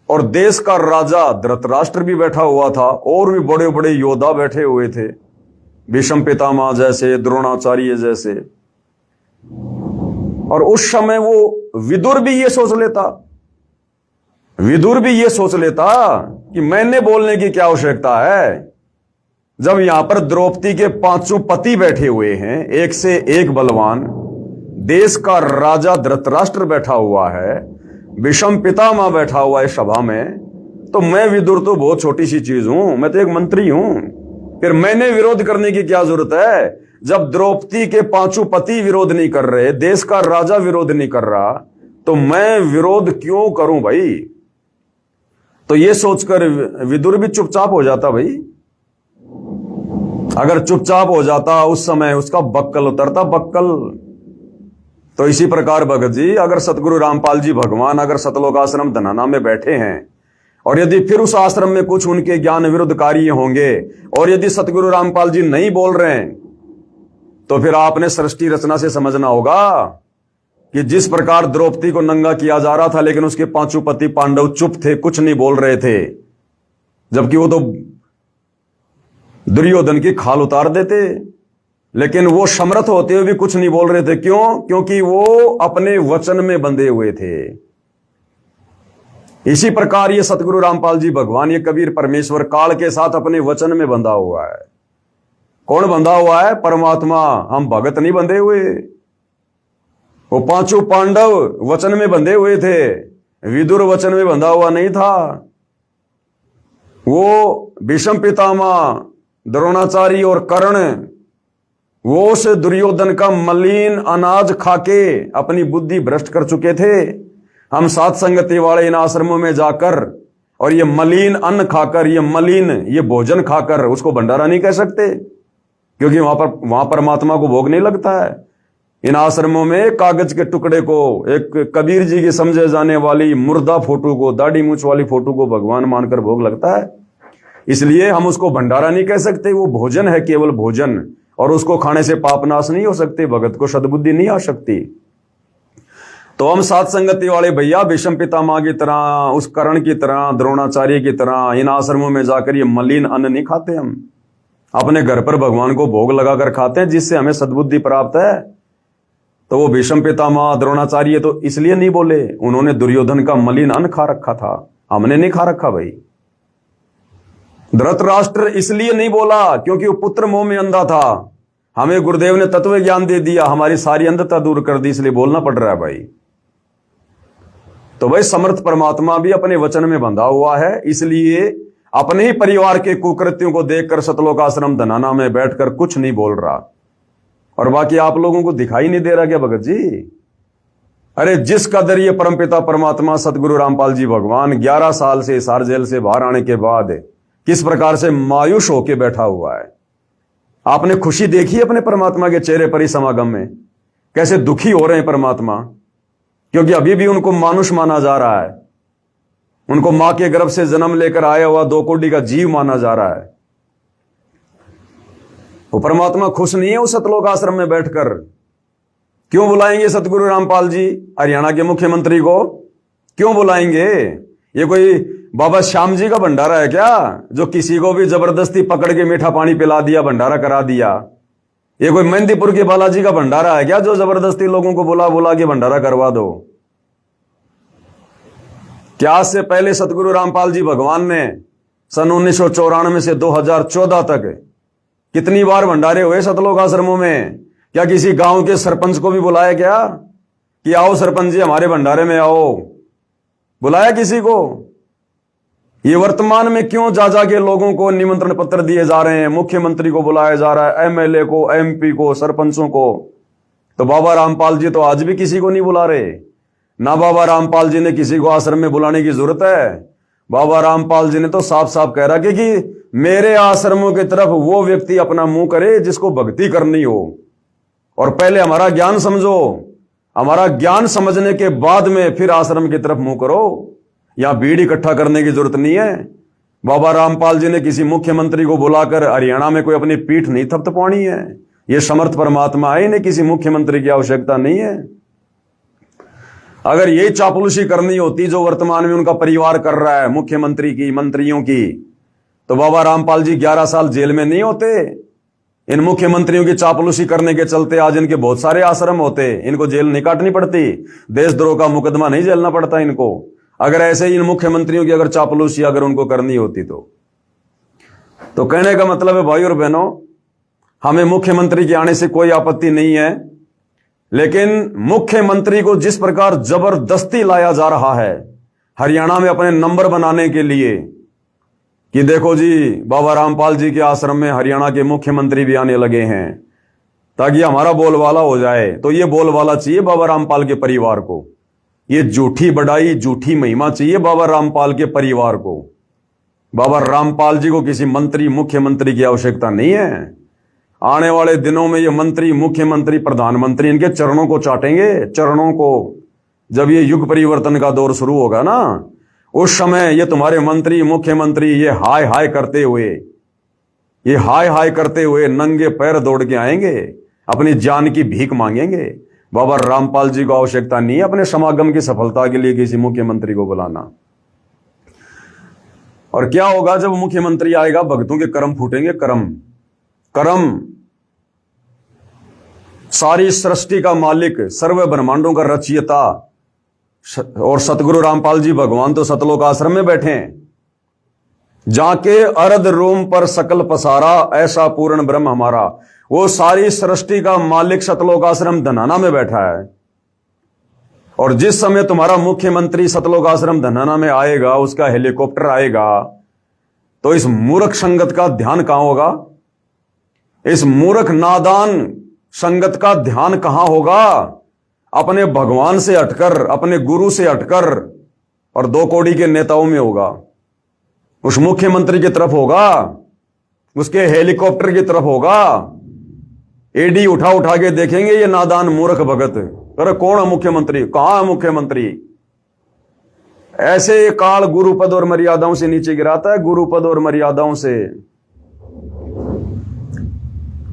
S1: और देश का राजा धृतराष्ट्र भी बैठा हुआ था और भी बड़े बड़े योद्धा बैठे हुए थे, भीष्म पितामह जैसे, द्रोणाचार्य जैसे। और उस समय वो विदुर भी ये सोच लेता कि मैंने बोलने की क्या आवश्यकता है, जब यहां पर द्रौपदी के पांचों पति बैठे हुए हैं, एक से एक बलवान, देश का राजा धृतराष्ट्र बैठा हुआ है, भीष्म पितामह बैठा हुआ है सभा में, तो मैं विदुर तो बहुत छोटी सी चीज हूं, मैं तो एक मंत्री हूं, फिर मैंने विरोध करने की क्या जरूरत है? जब द्रौपदी के पांचों पति विरोध नहीं कर रहे, देश का राजा विरोध नहीं कर रहा, तो मैं विरोध क्यों करूं भाई? तो ये सोचकर विदुर भी चुपचाप हो जाता भाई। अगर चुपचाप हो जाता उस समय उसका बक्कल उतरता, बक्कल। तो इसी प्रकार भगत जी, अगर सतगुरु रामपाल जी भगवान अगर सतलोक आश्रम धनाना में बैठे हैं और यदि फिर उस आश्रम में कुछ उनके ज्ञान विरुद्ध कार्य होंगे और यदि सतगुरु रामपाल जी नहीं बोल रहे हैं, तो फिर आपने सृष्टि रचना से समझना होगा कि जिस प्रकार द्रौपदी को नंगा किया जा रहा था लेकिन उसके पांचों पति पांडव चुप थे, कुछ नहीं बोल रहे थे, जबकि वो तो दुर्योधन की खाल उतार देते, लेकिन वो समर्थ होते हुए भी कुछ नहीं बोल रहे थे। क्यों? क्योंकि वो अपने वचन में बंधे हुए थे। इसी प्रकार ये सतगुरु रामपाल जी भगवान, ये कबीर परमेश्वर काल के साथ अपने वचन में बंधा हुआ है। कौन बंधा हुआ है? परमात्मा। हम भगत नहीं बंधे हुए। वो पांचों पांडव वचन में बंधे हुए थे, विदुर वचन में बंधा हुआ नहीं था। वो भीष्म पितामह, द्रोणाचार्य और कर्ण, वो उस दुर्योधन का मलिन अनाज खाके अपनी बुद्धि भ्रष्ट कर चुके थे। हम सात संगति वाले इन आश्रमों में जाकर और ये मलिन अन्न खाकर, ये भोजन खाकर उसको भंडारा नहीं कह सकते, क्योंकि वहां परमात्मा को भोग नहीं लगता है। इन आश्रमों में कागज के टुकड़े को, एक कबीर जी की समझे जाने वाली मुर्दा फोटो को, दाढ़ी मूछ वाली फोटो को भगवान मानकर भोग लगता है। इसलिए हम उसको भंडारा नहीं कह सकते, वो भोजन है, केवल भोजन, और उसको खाने से पाप नाश नहीं हो सकते, भगत को सद्बुद्धि नहीं आ सकती। तो हम सात संगति वाले भैया भीष्म पितामह की तरह, उस कर्ण की तरह, द्रोणाचार्य की तरह इन आश्रमों में जाकर ये मलिन अन्न नहीं खाते। हम अपने घर पर भगवान को भोग लगाकर खाते हैं, जिससे हमें सद्बुद्धि प्राप्त है। तो वो भीष्म पितामह, द्रोणाचार्य तो इसलिए नहीं बोले, उन्होंने दुर्योधन का मलिन अन्न खा रखा था, हमने नहीं खा रखा भाई। धृतराष्ट्र इसलिए नहीं बोला क्योंकि वो पुत्र मोह में अंधा था, हमें गुरुदेव ने तत्व ज्ञान दे दिया, हमारी सारी अंधता दूर कर दी, इसलिए बोलना पड़ रहा है भाई। तो भाई समर्थ परमात्मा भी अपने वचन में बंधा हुआ है, इसलिए अपने ही परिवार के कुकृत्यों को देखकर सतलोक आश्रम धनाना में बैठकर कुछ नहीं बोल रहा। और बाकी आप लोगों को दिखाई नहीं दे रहा क्या भगत जी? अरे जिस कदर ये परमपिता परमात्मा सतगुरु रामपाल जी भगवान 11 साल से सार जेल से बाहर आने के बाद किस प्रकार से मायूस होके बैठा हुआ है। आपने खुशी देखी अपने परमात्मा के चेहरे पर ही समागम में? कैसे दुखी हो रहे हैं परमात्मा, क्योंकि अभी भी उनको मानुष माना जा रहा है, उनको मां के गर्भ से जन्म लेकर आया हुआ 2 कोटि का जीव माना जा रहा है। वो परमात्मा खुश नहीं है उस सतलोक आश्रम में बैठकर। क्यों बुलाएंगे सतगुरु रामपाल जी हरियाणा के मुख्यमंत्री को? क्यों बुलाएंगे? ये कोई बाबा श्याम जी का भंडारा है क्या, जो किसी को भी जबरदस्ती पकड़ के मीठा पानी पिला दिया, भंडारा करा दिया? ये कोई मेहंदीपुर के बालाजी का भंडारा है क्या, जो जबरदस्ती लोगों को बुला बुला के भंडारा करवा दो? क्या आज से पहले सतगुरु रामपाल जी भगवान ने सन 1994 से 2014 तक कितनी बार भंडारे हुए सतलोक आश्रमों में? क्या किसी गांव के सरपंच को भी बुलाया क्या कि आओ सरपंच जी हमारे भंडारे में आओ? बुलाया किसी को? ये वर्तमान में क्यों जा के लोगों को निमंत्रण पत्र दिए जा रहे हैं? मुख्यमंत्री को बुलाया जा रहा है, एमएलए को, एमपी को, सरपंचों को। तो बाबा रामपाल जी तो आज भी किसी को नहीं बुला रहे ना। बाबा रामपाल जी ने किसी को आश्रम में बुलाने की जरूरत है? बाबा रामपाल जी ने तो साफ साफ कह रहा कि मेरे आश्रमों की तरफ वो व्यक्ति अपना मुंह करे जिसको भक्ति करनी हो। और पहले हमारा ज्ञान समझो। हमारा ज्ञान समझने के बाद में फिर आश्रम की तरफ मुंह करो। यहां भीड़ इकट्ठा करने की जरूरत नहीं है। बाबा रामपाल जी ने किसी मुख्यमंत्री को बुलाकर हरियाणा में कोई अपनी पीठ नहीं थपथपानी है। ये समर्थ परमात्मा है, इन्हें किसी मुख्यमंत्री की आवश्यकता नहीं है। अगर यही चापलूसी करनी होती जो वर्तमान में उनका परिवार कर रहा है, मुख्यमंत्री की, मंत्रियों की, तो बाबा रामपाल जी 11 साल जेल में नहीं होते। इन मुख्यमंत्रियों की चापलूसी करने के चलते आज इनके बहुत सारे आश्रम होते, इनको जेल नहीं काटनी पड़ती, देशद्रोह का मुकदमा नहीं झेलना पड़ता इनको। अगर ऐसे ही इन मुख्यमंत्रियों की अगर चापलूसी अगर उनको करनी होती तो कहने का मतलब है भाई और बहनों, हमें मुख्यमंत्री के आने से कोई आपत्ति नहीं है, लेकिन मुख्यमंत्री को जिस प्रकार जबरदस्ती लाया जा रहा है हरियाणा में अपने नंबर बनाने के लिए कि देखो जी बाबा रामपाल जी के आश्रम में हरियाणा के मुख्यमंत्री भी आने लगे हैं ताकि हमारा बोलबाला हो जाए, तो ये बोलबाला चाहिए बाबा रामपाल के परिवार को। ये झूठी बड़ाई, झूठी महिमा चाहिए बाबा रामपाल के परिवार को। बाबा रामपाल जी को किसी मंत्री, मुख्यमंत्री की आवश्यकता नहीं है। आने वाले दिनों में ये मंत्री, मुख्यमंत्री, प्रधानमंत्री इनके चरणों को चाटेंगे, चरणों को। जब ये युग परिवर्तन का दौर शुरू होगा ना, उस समय ये तुम्हारे मंत्री, मुख्यमंत्री ये हाय हाय करते हुए नंगे पैर दौड़ के आएंगे, अपनी जान की भीख मांगेंगे। बाबा रामपाल जी को आवश्यकता नहीं है अपने समागम की सफलता के लिए किसी मुख्यमंत्री को बुलाना। और क्या होगा जब मुख्यमंत्री आएगा? भक्तों के कर्म फूटेंगे, कर्म। सारी सृष्टि का मालिक, सर्व ब्रह्मांडों का रचयिता और सतगुरु रामपाल जी भगवान तो सतलोक आश्रम में बैठे हैं। जाके अर्ध रोम पर सकल पसारा, ऐसा पूर्ण ब्रह्म हमारा। वो सारी सृष्टि का मालिक सतलोक आश्रम धनाना में बैठा है। और जिस समय तुम्हारा मुख्यमंत्री सतलोक आश्रम धनाना में आएगा, उसका हेलीकॉप्टर आएगा, तो इस मूर्ख संगत का ध्यान कहां होगा? इस मूर्ख नादान संगत का ध्यान कहां होगा? अपने भगवान से हटकर, अपने गुरु से हटकर और 2 कौड़ी के नेताओं में होगा। उस मुख्यमंत्री की तरफ होगा, उसके हेलीकॉप्टर की तरफ होगा। एडी उठा के देखेंगे ये नादान मूर्ख भगत, अरे कौन है मुख्यमंत्री, कहां है मुख्यमंत्री? ऐसे काल गुरुपद और मर्यादाओं से नीचे गिराता है, गुरुपद और मर्यादाओं से।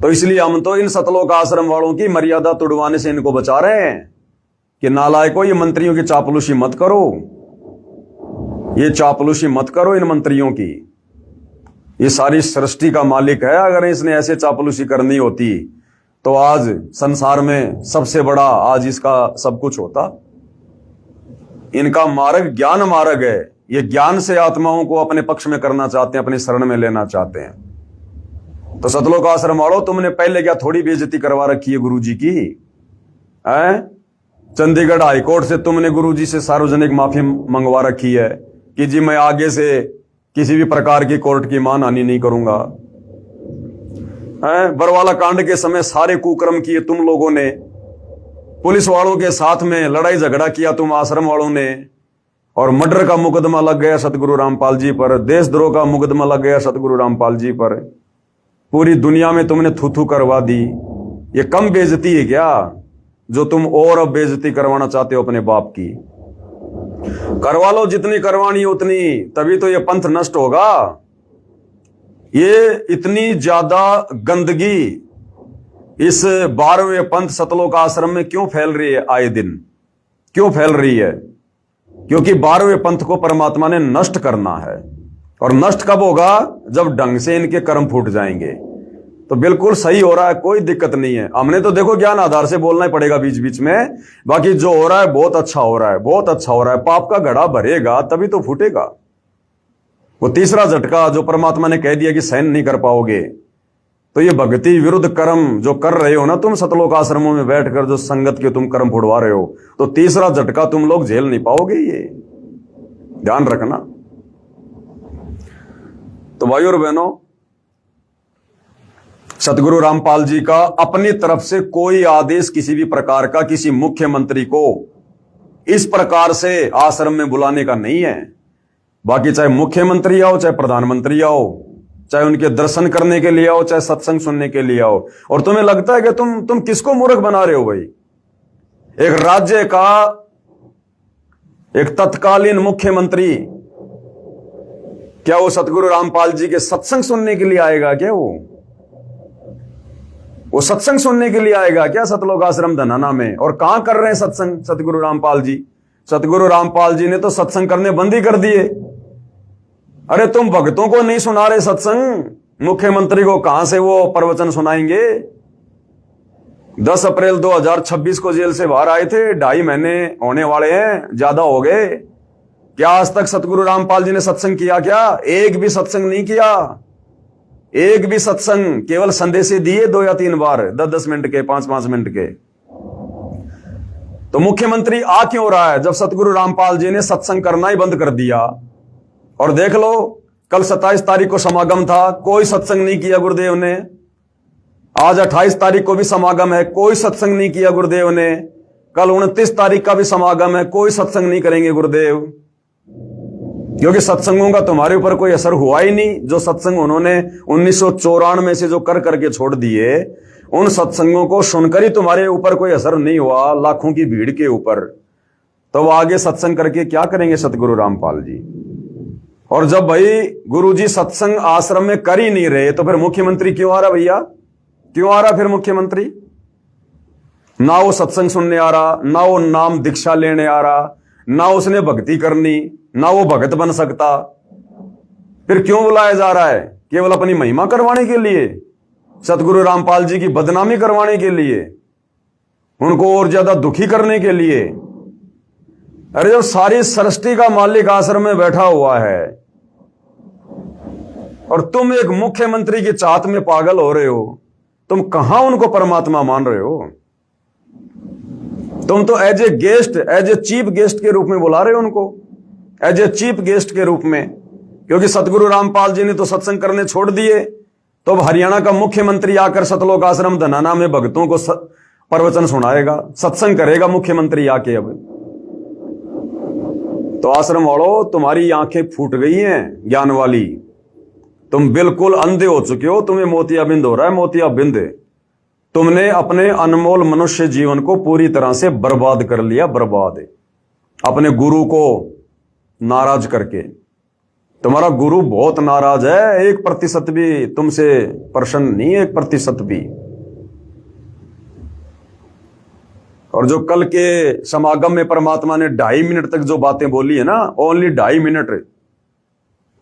S1: तो इसलिए हम तो इन सतलोक आश्रम वालों की मर्यादा तुड़वाने से इनको बचा रहे हैं कि नालायकों, ये मंत्रियों की चापलूसी मत करो, ये चापलूसी मत करो इन मंत्रियों की। ये सारी सृष्टि का मालिक है। अगर इसने ऐसे चापलूसी करनी होती तो आज संसार में सबसे बड़ा आज इसका सब कुछ होता। इनका मार्ग ज्ञान मार्ग है। ये ज्ञान से आत्माओं को अपने पक्ष में करना चाहते हैं, अपनी शरण में लेना चाहते हैं। तो सतलोक आश्रम वालों, तुमने पहले क्या थोड़ी बेइज्जती करवा रखी है गुरुजी की? चंडीगढ़ हाईकोर्ट से तुमने गुरुजी से सार्वजनिक माफी मंगवा रखी है कि जी मैं आगे से किसी भी प्रकार की कोर्ट की मानहानि नहीं करूंगा। बरवाला कांड के समय सारे कुकर्म किए तुम लोगों ने, पुलिस वालों के साथ में लड़ाई झगड़ा किया तुम आश्रम वालों ने, और मर्डर का मुकदमा लग गया सतगुरु रामपाल जी पर, देशद्रोह का मुकदमा लग गया सतगुरु रामपाल जी पर। पूरी दुनिया में तुमने थू करवा दी। ये कम बेइज्जती है क्या जो तुम और अब बेइज्जती करवाना चाहते हो अपने बाप की? करवा लो जितनी करवानी उतनी, तभी तो ये पंथ नष्ट होगा। ये इतनी ज्यादा गंदगी इस 12वें पंथ सतलोक आश्रम में क्यों फैल रही है? आए दिन क्यों फैल रही है? क्योंकि 12वें पंथ को परमात्मा ने नष्ट करना है। और नष्ट कब होगा? जब ढंग से इनके कर्म फूट जाएंगे। तो बिल्कुल सही हो रहा है, कोई दिक्कत नहीं है। हमने तो देखो ज्ञान आधार से बोलना ही पड़ेगा बीच बीच में। बाकी जो हो रहा है बहुत अच्छा हो रहा है, बहुत अच्छा हो रहा है। पाप का घड़ा भरेगा तभी तो फूटेगा। वो तीसरा झटका जो परमात्मा ने कह दिया कि सहन नहीं कर पाओगे, तो ये भक्ति विरुद्ध कर्म जो कर रहे हो ना तुम सतलोक आश्रमों में बैठकर, जो संगत के तुम कर्म फुड़वा रहे हो, तो तीसरा झटका तुम लोग झेल नहीं पाओगे। ये ध्यान रखना। तो भाइयों और बहनों, सतगुरु रामपाल जी का अपनी तरफ से कोई आदेश किसी भी प्रकार का किसी मुख्यमंत्री को इस प्रकार से आश्रम में बुलाने का नहीं है। बाकी चाहे मुख्यमंत्री आओ चाहे प्रधानमंत्री आओ, चाहे उनके दर्शन करने के लिए आओ, चाहे सत्संग सुनने के लिए आओ। और तुम्हें लगता है कि तुम किसको मूर्ख बना रहे हो भाई? एक राज्य का एक तत्कालीन मुख्यमंत्री, क्या वो सतगुरु रामपाल जी के सत्संग सुनने के लिए आएगा क्या? वो सत्संग सुनने के लिए आएगा क्या सतलोक आश्रम धनाना में? और कहां कर रहे हैं सत्संग सतगुरु रामपाल जी? सतगुरु रामपाल जी ने तो सत्संग करने बंद ही कर दिए। अरे तुम भक्तों को नहीं सुना रहे सत्संग, मुख्यमंत्री को कहां से वो प्रवचन सुनाएंगे? 10 अप्रैल 2026 को जेल से बाहर आए थे, 2.5 महीने होने वाले हैं, ज्यादा हो गए। क्या आज तक सतगुरु रामपाल जी ने सत्संग किया क्या? एक भी सत्संग नहीं किया, एक भी सत्संग। केवल संदेश दिए 2 या 3 बार, 10-10 मिनट के, 5-5 मिनट के। तो मुख्यमंत्री आ क्यों रहा है जब सतगुरु रामपाल जी ने सत्संग करना ही बंद कर दिया? और देख लो, कल 27 तारीख को समागम था, कोई सत्संग नहीं किया गुरुदेव ने। आज 28 तारीख को भी समागम है, कोई सत्संग नहीं किया गुरुदेव ने। कल 29 तारीख का भी समागम है, कोई सत्संग नहीं करेंगे गुरुदेव, क्योंकि सत्संगों का तुम्हारे ऊपर कोई असर हुआ ही नहीं। जो सत्संग उन्होंने 1994 से जो कर करके छोड़ दिए, उन सत्संगों को सुनकर ही तुम्हारे ऊपर कोई असर नहीं हुआ, लाखों की भीड़ के ऊपर। तो आगे सत्संग करके क्या करेंगे सतगुरु रामपाल जी? और जब भाई गुरु जी सत्संग आश्रम में कर ही नहीं रहे, तो फिर मुख्यमंत्री क्यों आ रहा भैया? क्यों आ रहा फिर मुख्यमंत्री? ना वो सत्संग सुनने आ रहा, ना वो नाम दीक्षा लेने आ रहा, ना उसने भक्ति करनी, ना वो भगत बन सकता। फिर क्यों बुलाया जा रहा है? केवल अपनी महिमा करवाने के लिए, सतगुरु रामपाल जी की बदनामी करवाने के लिए, उनको और ज्यादा दुखी करने के लिए। अरे जब सारी सृष्टि का मालिक आश्रम में बैठा हुआ है और तुम एक मुख्यमंत्री की चाहत में पागल हो रहे हो, तुम कहां उनको परमात्मा मान रहे हो? तुम तो as a guest, as a chief guest के रूप में बुला रहे हो उनको, एज ए चीफ गेस्ट के रूप में। क्योंकि सतगुरु रामपाल जी ने तो सत्संग करने छोड़ दिए, तो अब हरियाणा का मुख्यमंत्री आकर सतलोक आश्रम धनाना में भक्तों को प्रवचन सुनाएगा, सत्संग करेगा मुख्यमंत्री आके। अब तो आश्रम वालों, तुम्हारी आंखें फूट गई हैं ज्ञान वाली, तुम बिल्कुल अंधे हो चुके हो। तुम्हें मोतियाबिंद हो रहा है, मोतियाबिंद। तुमने अपने अनमोल मनुष्य जीवन को पूरी तरह से बर्बाद कर लिया, बर्बाद। अपने गुरु को नाराज करके। तुम्हारा गुरु बहुत नाराज है, 1% भी तुमसे प्रसन्न नहीं है, 1% भी। और जो कल के समागम में परमात्मा ने 2.5 मिनट तक जो बातें बोली है ना, ओनली 2.5 मिनट।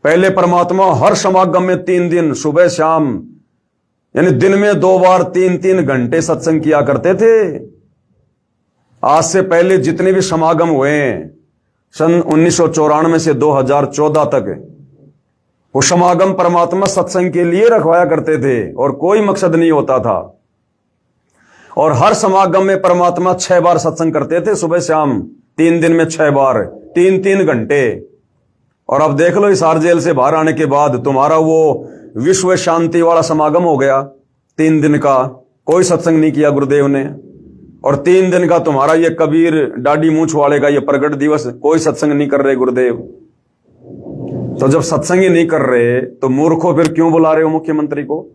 S1: पहले परमात्मा हर समागम में 3 दिन सुबह शाम, यानी दिन में 2 बार 3-3 घंटे सत्संग किया करते थे। आज से पहले जितने भी समागम हुए हैं सन 1994 से 2014 तक, वो समागम परमात्मा सत्संग के लिए रखवाया करते थे और कोई मकसद नहीं होता था। और हर समागम में परमात्मा 6 बार सत्संग करते थे, सुबह शाम, 3 दिन में 6 बार, 3-3 घंटे। और अब देख लो, इस हार जेल से बाहर आने के बाद तुम्हारा वो विश्व शांति वाला समागम हो गया 3 दिन का, कोई सत्संग नहीं किया गुरुदेव ने। और 3 दिन का तुम्हारा ये कबीर डाडी मूंछ वाले का ये प्रगट दिवस, कोई सत्संग नहीं कर रहे गुरुदेव। तो जब सत्संग ही नहीं कर रहे, तो मूर्खों फिर क्यों बुला रहे हो मुख्यमंत्री को?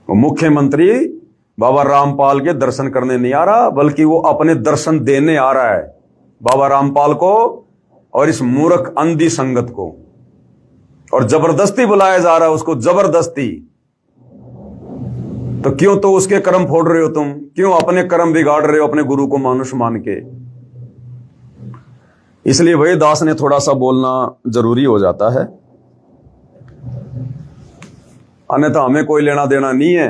S1: मुख्यमंत्री बाबा रामपाल के दर्शन करने नहीं आ रहा, बल्कि वो अपने दर्शन देने आ रहा है बाबा रामपाल को और इस मूर्ख अंधी संगत को। और जबरदस्ती बुलाया जा रहा है उसको, जबरदस्ती। तो क्यों तो उसके कर्म फोड़ रहे हो तुम? क्यों अपने कर्म बिगाड़ रहे हो अपने गुरु को मानुष मान के? इसलिए भाई दास ने थोड़ा सा बोलना जरूरी हो जाता है, अन्यथा हमें कोई लेना देना नहीं है।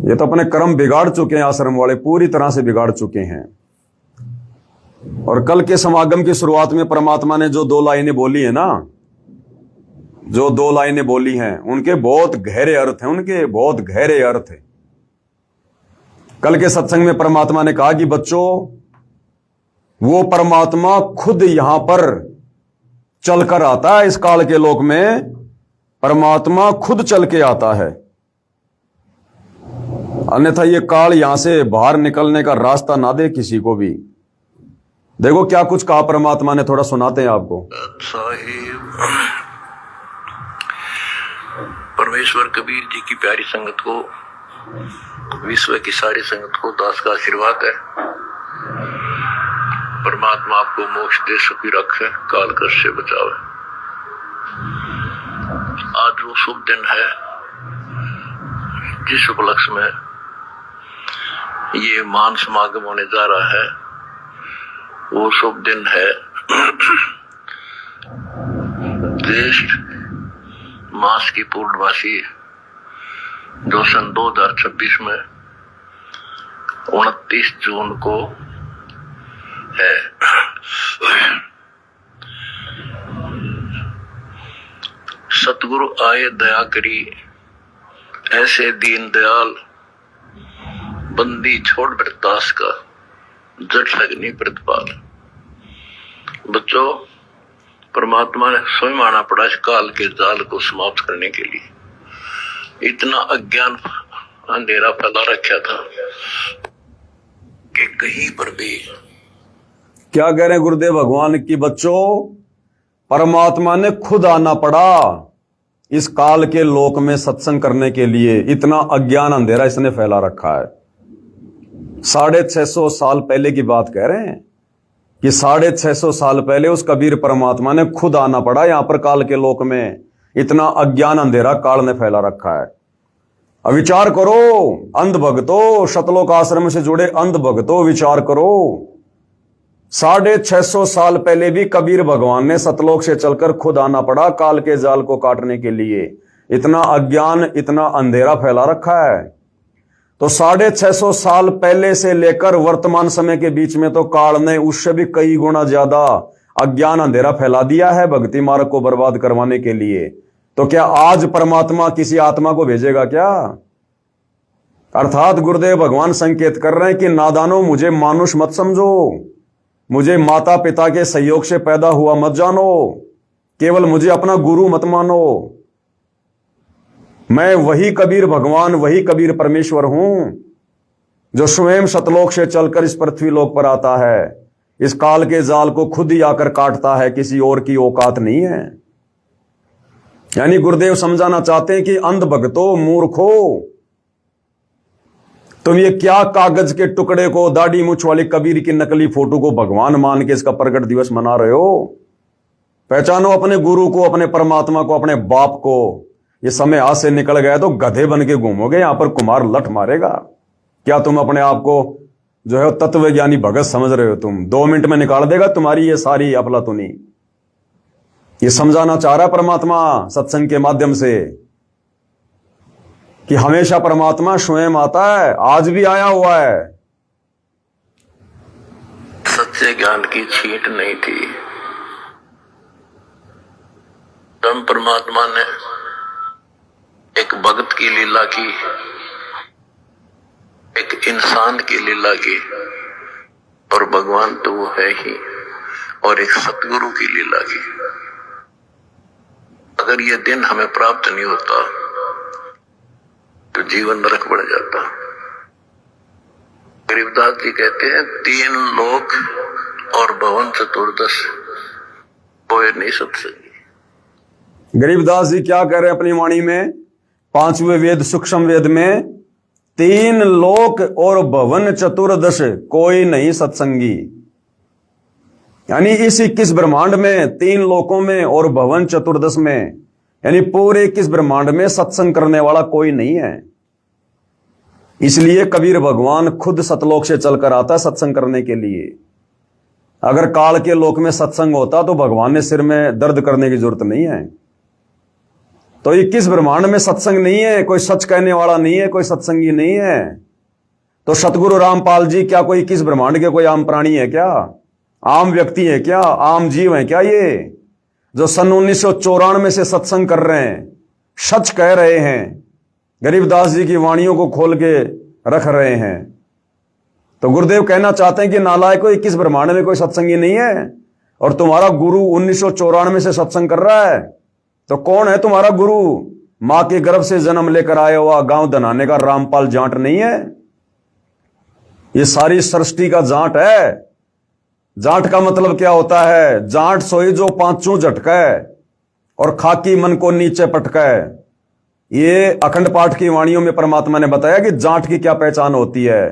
S1: ये तो अपने कर्म बिगाड़ चुके हैं, आश्रम वाले पूरी तरह से बिगाड़ चुके हैं। और कल के समागम की शुरुआत में परमात्मा ने जो 2 लाइनें बोली है ना, जो 2 लाइनें बोली हैं, उनके बहुत गहरे अर्थ हैं, उनके बहुत गहरे अर्थ हैं। कल के सत्संग में परमात्मा ने कहा कि बच्चों, वो परमात्मा खुद यहां पर चलकर आता है। इस काल के लोक में परमात्मा खुद चल के आता है, अन्यथा ये काल यहां से बाहर निकलने का रास्ता ना दे किसी को भी। देखो क्या कुछ कहा परमात्मा ने, थोड़ा सुनाते हैं आपको।
S3: साहिब परमेश्वर कबीर जी की प्यारी संगत को, विश्व की सारी संगत को दास का आशीर्वाद है। परमात्मा आपको मोक्ष दे, सुखी रखे, काल कष्ट से बचावे। आज वो शुभ दिन है जिस उपलक्ष्य में ये मान समागम होने जा रहा है। वो शुभ दिन है ज्येष्ठ मास की पूर्णवासी, जो सन 2026 में 29 जून को है। सतगुरु आए दया करी, ऐसे दीन दयाल, बंदी छोड़ बरदास का, जट लगनी प्रतिपाल। बच्चों, परमात्मा ने स्वयं आना पड़ा इस काल के जाल को समाप्त करने के लिए। इतना अज्ञान अंधेरा फैला रखा था कि कहीं पर भी।
S1: क्या कह रहे हैं गुरुदेव भगवान की बच्चों, परमात्मा ने खुद आना पड़ा इस काल के लोक में सत्संग करने के लिए। इतना अज्ञान अंधेरा इसने फैला रखा है। 650 साल पहले की बात कह रहे हैं कि 650 साल पहले उस कबीर परमात्मा ने खुद आना पड़ा यहां पर काल के लोक में। इतना अज्ञान अंधेरा काल ने फैला रखा है। अब विचार करो अंध भक्तों, शतलोक आश्रम से जुड़े अंध भक्तों, विचार करो। 650 साल पहले भी कबीर भगवान ने सतलोक से चलकर खुद आना पड़ा काल के जाल को काटने के लिए। इतना अज्ञान, इतना अंधेरा फैला रखा है। तो 650 साल पहले से लेकर वर्तमान समय के बीच में तो काल ने उससे भी कई गुना ज्यादा अज्ञान अंधेरा फैला दिया है भक्ति मार्ग को बर्बाद करवाने के लिए। तो क्या आज परमात्मा किसी आत्मा को भेजेगा क्या? अर्थात गुरुदेव भगवान संकेत कर रहे हैं कि नादानो, मुझे मानुष मत समझो, मुझे माता पिता के सहयोग से पैदा हुआ मत जानो, केवल मुझे अपना गुरु मत मानो। मैं वही कबीर भगवान, वही कबीर परमेश्वर हूं जो स्वयं सतलोक से चलकर इस पृथ्वी लोक पर आता है। इस काल के जाल को खुद ही आकर काटता है, किसी और की औकात नहीं है। यानी गुरुदेव समझाना चाहते हैं कि अंध भक्तों, मूर्खो, तुम ये क्या कागज के टुकड़े को, दाढ़ी मूछ वाली कबीर की नकली फोटो को भगवान मान के इसका प्रकट दिवस मना रहे हो? पहचानो अपने गुरु को, अपने परमात्मा को, अपने बाप को। ये समय हाथ से निकल गया तो गधे बन के घूमोगे, यहां पर कुमार लठ मारेगा। क्या तुम अपने आप को जो है तत्वज्ञानी भगत समझ रहे हो? तुम 2 मिनट में निकाल देगा तुम्हारी ये सारी अफलातुनी। ये समझाना चाह रहा है परमात्मा सत्संग के माध्यम से कि हमेशा परमात्मा स्वयं आता है, आज भी आया हुआ है।
S3: सच्चे ज्ञान की छींट नहीं थी। तब परमात्मा ने एक भगत की लीला की, एक इंसान की लीला की, और भगवान तो वो है ही, और एक सतगुरु की लीला की। अगर ये दिन हमें प्राप्त नहीं होता तो जीवन नरक बढ़ जाता। गरीबदास जी कहते हैं 3 लोक और भवन चतुर्दश कोई नहीं सत्संगी।
S1: गरीबदास जी क्या कह रहे हैं अपनी वाणी में? 5वें वेद सूक्ष्म वेद में 3 लोक और भवन चतुर्दश कोई नहीं सत्संगी। यानी इस 21 ब्रह्मांड में 3 लोकों में और भवन चतुर्दश में, यानी पूरे 21 ब्रह्मांड में सत्संग करने वाला कोई नहीं है। इसलिए कबीर भगवान खुद सतलोक से चलकर आता है सत्संग करने के लिए। अगर काल के लोक में सत्संग होता तो भगवान ने सिर में दर्द करने की जरूरत नहीं है। तो 21 ब्रह्मांड में सत्संग नहीं है, कोई सच कहने वाला नहीं है, कोई सत्संगी नहीं है। तो सतगुरु रामपाल जी क्या कोई 21 ब्रह्मांड के कोई आम प्राणी है क्या? आम व्यक्ति है क्या? आम जीव है क्या? ये जो सन 1994 से सत्संग कर रहे हैं, सच कह रहे हैं, गरीबदास जी की वाणियों को खोल के रख रहे हैं। तो गुरुदेव कहना चाहते हैं कि नालायकों, 21 ब्रह्मांड में कोई सत्संगी नहीं है और तुम्हारा गुरु 1994 से सत्संग कर रहा है। तो कौन है तुम्हारा गुरु? मां के गर्भ से जन्म लेकर आया हुआ गांव धनाने का रामपाल जाट नहीं है? ये सारी सृष्टि का जाट है। जाट का मतलब क्या होता है? जाट सोई जो पांचों झटका है और खाकी मन को नीचे पटका है। ये अखंड पाठ की वाणियों में परमात्मा ने बताया कि जाट की क्या पहचान होती है।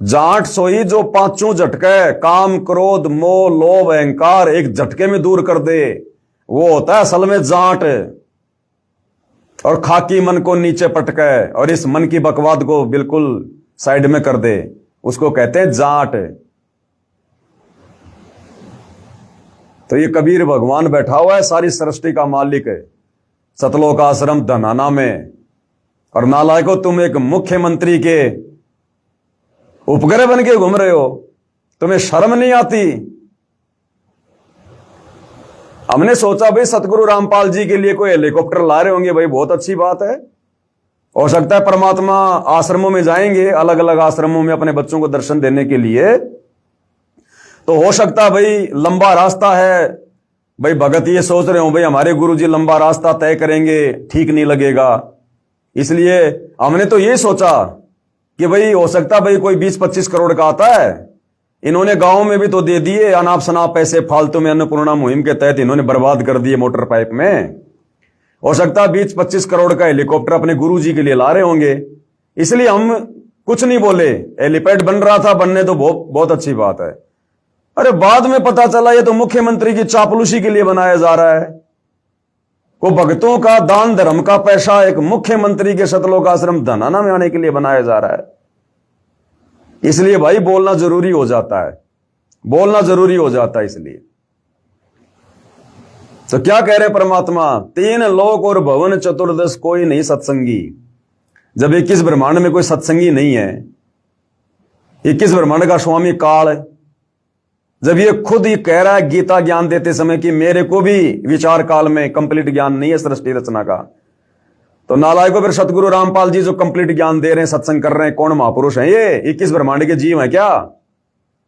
S1: जाट सोई जो पांचों झटका है, काम क्रोध मोह लोभ अहंकार एक झटके में दूर कर दे, वो होता है असल में जाट। और खाकी मन को नीचे पटका है और इस मन की बकवाद को बिल्कुल साइड में कर दे, उसको कहते हैं जाट। तो ये कबीर भगवान बैठा हुआ है, सारी सृष्टि का मालिक है, सतलोक आश्रम धनाना में। और नालायको, तुम एक मुख्यमंत्री के उपग्रह बन के घूम रहे हो, तुम्हें शर्म नहीं आती? हमने सोचा भाई सतगुरु रामपाल जी के लिए कोई हेलीकॉप्टर ला रहे होंगे, भाई बहुत अच्छी बात है। हो सकता है परमात्मा आश्रमों में जाएंगे, अलग अलग आश्रमों में अपने बच्चों को दर्शन देने के लिए, तो हो सकता है भाई लंबा रास्ता है, भाई भगत ये सोच रहे हो भाई हमारे गुरुजी लंबा रास्ता तय करेंगे, ठीक नहीं लगेगा। इसलिए हमने तो ये सोचा कि भाई हो सकता भाई कोई 20-25 करोड़ का आता है, इन्होंने गांव में भी तो दे दिए अनाप शनाप पैसे फालतू में, अन्नपूर्णा मुहिम के तहत इन्होंने बर्बाद कर दिए मोटर पाइप में। हो सकता है 20-25 करोड़ का हेलीकॉप्टर अपने गुरुजी के लिए ला रहे होंगे, इसलिए हम कुछ नहीं बोले। हेलीपैड बन रहा था, बनने तो बहुत अच्छी बात है। अरे बाद में पता चला ये तो मुख्यमंत्री की चापलूसी के लिए बनाया जा रहा है। वो भक्तों का दान धर्म का पैसा एक मुख्यमंत्री के सतलोक आश्रम धनाना में आने के लिए बनाया जा रहा है। इसलिए भाई बोलना जरूरी हो जाता है, बोलना जरूरी हो जाता है। इसलिए तो क्या कह रहे परमात्मा? 3 लोक और भवन चतुर्दश कोई नहीं सत्संगी। जब 21 ब्रह्मांड में कोई सत्संगी नहीं है, 21 ब्रह्मांड का स्वामी काल है, जब ये खुद ही कह रहा है गीता ज्ञान देते समय कि मेरे को भी विचार काल में कंप्लीट ज्ञान नहीं है सृष्टि रचना का, तो नालायकों फिर सतगुरु रामपाल जी जो कंप्लीट ज्ञान दे रहे हैं, सत्संग कर रहे हैं, कौन महापुरुष हैं ये? 21 ब्रह्मांड के जीव हैं क्या?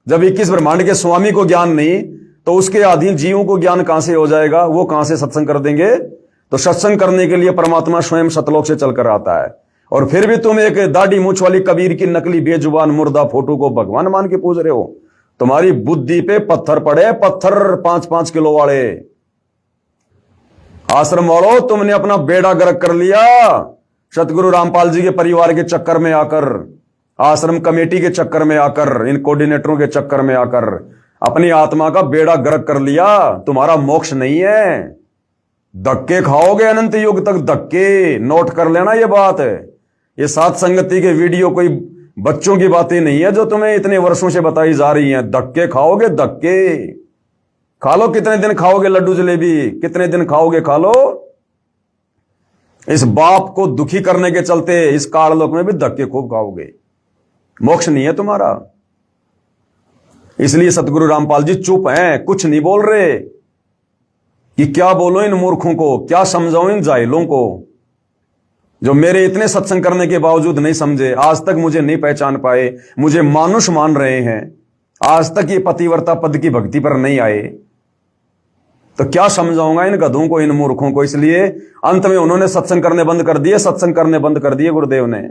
S1: जब 21 ब्रह्मांड के स्वामी को ज्ञान नहीं, तो उसके अधीन जीवों को ज्ञान कहां से हो जाएगा? वो कहां से सत्संग कर देंगे? तो सत्संग करने के लिए परमात्मा स्वयं सतलोक से चलकर आता है। और फिर भी तुम एक दाढ़ी मूछ वाली कबीर की नकली बेजुबान मुर्दा फोटो को भगवान मान के पूज रहे हो। तुम्हारी बुद्धि पे पत्थर पड़े, पत्थर 5-5 किलो वाले। आश्रम वालों, तुमने अपना बेड़ा गर्क कर लिया सतगुरु रामपाल जी के परिवार के चक्कर में आकर, आश्रम कमेटी के चक्कर में आकर, इन कोऑर्डिनेटरों के चक्कर में आकर अपनी आत्मा का बेड़ा गर्क कर लिया। तुम्हारा मोक्ष नहीं है, धक्के खाओगे अनंत युग तक, धक्के। नोट कर लेना ये बात है। ये सात संगति के वीडियो कोई बच्चों की बातें नहीं है जो तुम्हें इतने वर्षों से बताई जा रही हैं। धक्के खाओगे, धक्के खा लो। कितने दिन खाओगे लड्डू जलेबी? कितने दिन खाओगे? खा लो। इस बाप को दुखी करने के चलते इस काललोक में भी धक्के खूब खाओगे। मोक्ष नहीं है तुम्हारा। इसलिए सतगुरु रामपाल जी चुप हैं, कुछ नहीं बोल रहे कि क्या बोलो इन मूर्खों को, क्या समझाओ इन जाहिलों को जो मेरे इतने सत्संग करने के बावजूद नहीं समझे, आज तक मुझे नहीं पहचान पाए, मुझे मानुष मान रहे हैं, आज तक ये पतिव्रता पद की भक्ति पर नहीं आए। तो क्या समझाऊंगा इन गधों को, इन मूर्खों को। इसलिए अंत में उन्होंने सत्संग करने बंद कर दिए, सत्संग करने बंद कर दिए गुरुदेव ने।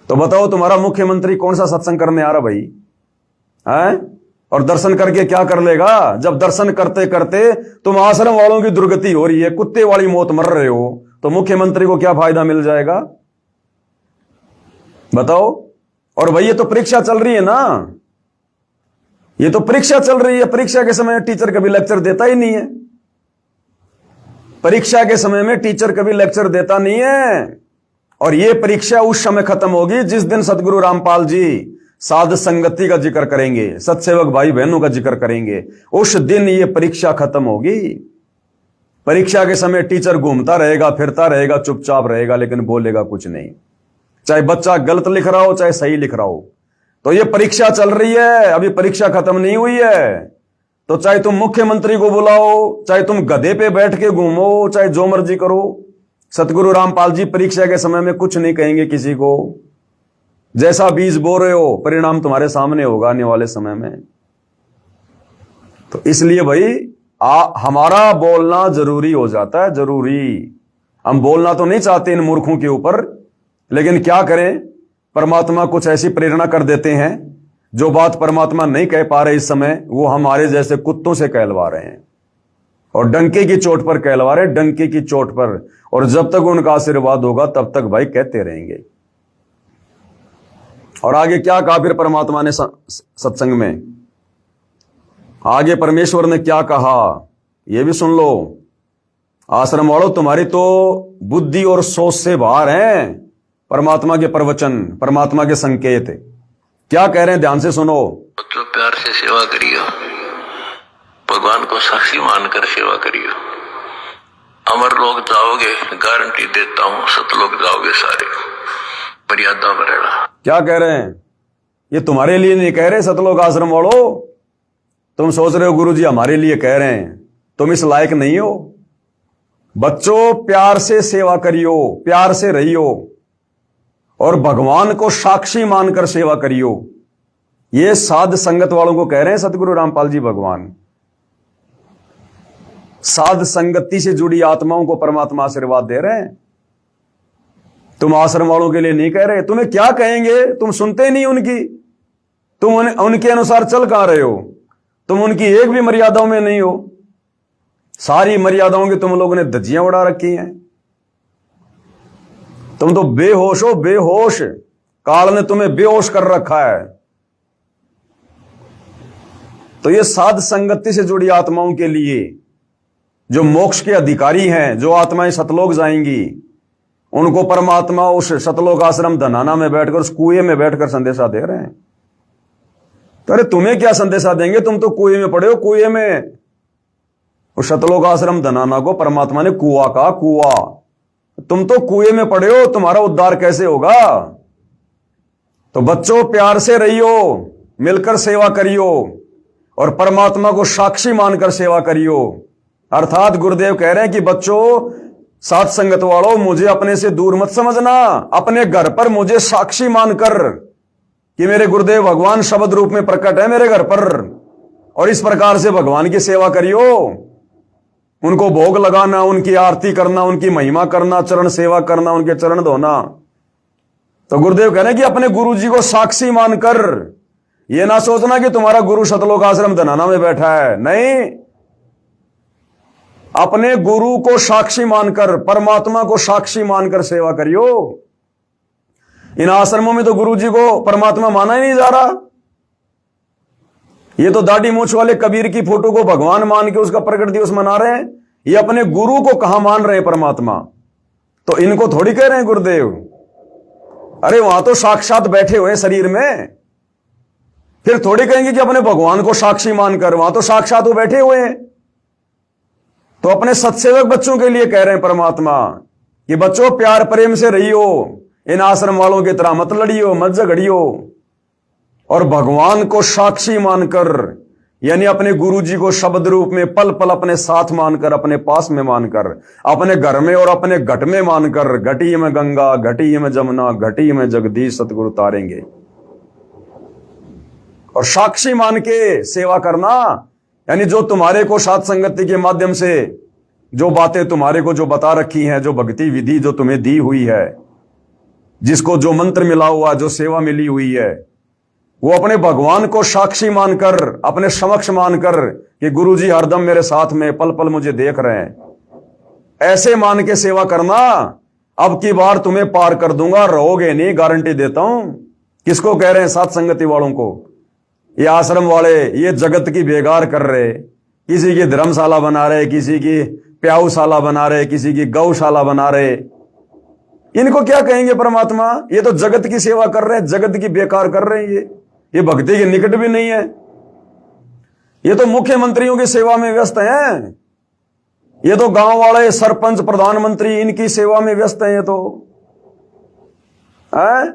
S1: तो बताओ तुम्हारा मुख्यमंत्री कौन सा सत्संग करने आ रहा भाई है? और दर्शन करके क्या कर लेगा? जब दर्शन करते करते तुम आश्रम वालों की दुर्गति हो रही है, कुत्ते वाली मौत मर रहे हो, तो मुख्यमंत्री को क्या फायदा मिल जाएगा? बताओ। और भाई ये तो परीक्षा चल रही है ना, ये तो परीक्षा चल रही है। परीक्षा के समय टीचर कभी लेक्चर देता ही नहीं है। परीक्षा के समय में टीचर कभी लेक्चर देता नहीं है। और ये परीक्षा उस समय खत्म होगी जिस दिन सतगुरु रामपाल जी साध संगति का जिक्र करेंगे, सत्सेवक भाई बहनों का जिक्र करेंगे, उस दिन ये परीक्षा खत्म होगी। परीक्षा के समय टीचर घूमता रहेगा, फिरता रहेगा, चुपचाप रहेगा, लेकिन बोलेगा कुछ नहीं। चाहे बच्चा गलत लिख रहा हो, चाहे सही लिख रहा हो। तो ये परीक्षा चल रही है, अभी परीक्षा खत्म नहीं हुई है। तो चाहे तुम मुख्यमंत्री को बुलाओ, चाहे तुम गधे पे बैठ के घूमो, चाहे जो मर्जी करो, सतगुरु रामपाल जी परीक्षा के समय में कुछ नहीं कहेंगे किसी को। जैसा बीज बो रहे हो, परिणाम तुम्हारे सामने होगा आने वाले समय में। तो इसलिए भाई हमारा बोलना जरूरी हो जाता है, जरूरी। हम बोलना तो नहीं चाहते इन मूर्खों के ऊपर, लेकिन क्या करें, परमात्मा कुछ ऐसी प्रेरणा कर देते हैं जो बात परमात्मा नहीं कह पा रहे इस समय, वो हमारे जैसे कुत्तों से कहलवा रहे हैं, और डंके की चोट पर कहलवा रहे, डंके की चोट पर। और जब तक उनका आशीर्वाद होगा तब तक भाई कहते रहेंगे। और आगे क्या कहा फिर परमात्मा ने सत्संग में, आगे परमेश्वर ने क्या कहा ये भी सुन लो। आश्रम वालों, तुम्हारी तो बुद्धि और सोच से बाहर हैं परमात्मा के प्रवचन, परमात्मा के संकेत। क्या कह रहे हैं, ध्यान से सुनो।
S3: बच्चों, प्यार से सेवा करियो, भगवान को साक्षी मानकर सेवा करियो। अमर लोग जाओगे, गारंटी देता हूं, सतलोक जाओगे सारे, मर्यादा में रहना। क्या
S1: कह रहे हैं, ये तुम्हारे लिए नहीं कह रहे सतलोक आश्रम वालों। तुम सोच रहे हो गुरुजी हमारे लिए कह रहे हैं, तुम इस लायक नहीं हो। बच्चों, प्यार से सेवा करियो, प्यार से रहियो, और भगवान को साक्षी मानकर सेवा करियो। ये साध संगत वालों को कह रहे हैं सतगुरु रामपाल जी भगवान। साध संगति से जुड़ी आत्माओं को परमात्मा आशीर्वाद दे रहे हैं। तुम आश्रम वालों के लिए नहीं कह रहे। तुम्हें क्या कहेंगे, तुम सुनते नहीं उनकी, तुम उनके अनुसार चल कहां रहे हो, तुम उनकी एक भी मर्यादाओं में नहीं हो। सारी मर्यादाओं की तुम लोगों ने धज्जियां उड़ा रखी हैं। तुम तो बेहोश हो, बेहोश। काल ने तुम्हें बेहोश कर रखा है। तो ये साध संगति से जुड़ी आत्माओं के लिए, जो मोक्ष के अधिकारी हैं, जो आत्माएं सतलोक जाएंगी, उनको परमात्मा उस सतलोक आश्रम धनाना में बैठकर, उस कुएं में बैठकर संदेशा दे रहे हैं। तो अरे तुम्हें क्या संदेशा देंगे, तुम तो कुएं में पड़े हो, कुएं में। उस सतलोक आश्रम धनाना को परमात्मा ने कुआ कहा, कुआ। तुम तो कुएं में पड़े हो, तुम्हारा उद्धार कैसे होगा। तो बच्चों, प्यार से रहियो, मिलकर सेवा करियो, और परमात्मा को साक्षी मानकर सेवा करियो। अर्थात गुरुदेव कह रहे हैं कि बच्चों, साथ संगत वालों, मुझे अपने से दूर मत समझना। अपने घर पर मुझे साक्षी मानकर कि मेरे गुरुदेव भगवान शब्द रूप में प्रकट है मेरे घर पर, और इस प्रकार से भगवान की सेवा करियो। उनको भोग लगाना, उनकी आरती करना, उनकी महिमा करना, चरण सेवा करना, उनके चरण धोना। तो गुरुदेव कह रहे हैं कि अपने गुरु जी को साक्षी मानकर, यह ना सोचना कि तुम्हारा गुरु सतलोक आश्रम धनाना में बैठा है, नहीं। अपने गुरु को साक्षी मानकर, परमात्मा को साक्षी मानकर सेवा करियो। इन आश्रमों में तो गुरु जी को परमात्मा माना ही नहीं जा रहा। ये तो दाढ़ी मूछ वाले कबीर की फोटो को भगवान मान के उसका प्रकट दिवस मना रहे हैं। ये अपने गुरु को कहां मान रहे हैं परमात्मा। तो इनको थोड़ी कह रहे हैं गुरुदेव, अरे वहां तो साक्षात बैठे हुए शरीर में, फिर थोड़ी कहेंगे कि अपने भगवान को साक्षी मानकर, वहां तो साक्षात वो बैठे हुए हैं। तो अपने सत्सेवक बच्चों के लिए कह रहे हैं परमात्मा कि बच्चों, प्यार प्रेम से रहियो, इन आश्रम वालों की तरह मत लड़ियो, मत झगड़ियो, और भगवान को साक्षी मानकर, यानी अपने गुरु जी को शब्द रूप में पल पल अपने साथ मानकर, अपने पास में मानकर, अपने घर में और अपने घट में मानकर, घटी में गंगा, घटी में जमुना, घटी में जगदीश सतगुरु तारेंगे। और साक्षी मान के सेवा करना, यानी जो तुम्हारे को साथ संगति के माध्यम से जो बातें तुम्हारे को जो बता रखी हैं, जो भक्ति विधि जो तुम्हें दी हुई है, जिसको जो मंत्र मिला हुआ, जो सेवा मिली हुई है, वो अपने भगवान को साक्षी मानकर, अपने समक्ष मानकर कि गुरुजी हरदम मेरे साथ में, पल पल मुझे देख रहे हैं, ऐसे मान के सेवा करना। अब की बार तुम्हें पार कर दूंगा, रहोगे नहीं, गारंटी देता हूं। किसको कह रहे हैं? साथ संगति वालों को। ये आश्रम वाले ये जगत की बेगार कर रहे, किसी की धर्मशाला बना रहे, किसी की प्याऊशाला बना रहे, किसी की गौशाला बना रहे। इनको क्या कहेंगे परमात्मा? ये तो जगत की सेवा कर रहे हैं, जगत की बेकार कर रहे हैं। ये भक्ति के निकट भी नहीं है। ये तो मुख्यमंत्रियों की सेवा में व्यस्त हैं। ये तो गांव वाले सरपंच, प्रधानमंत्री, इनकी सेवा में व्यस्त हैं। ये तो है?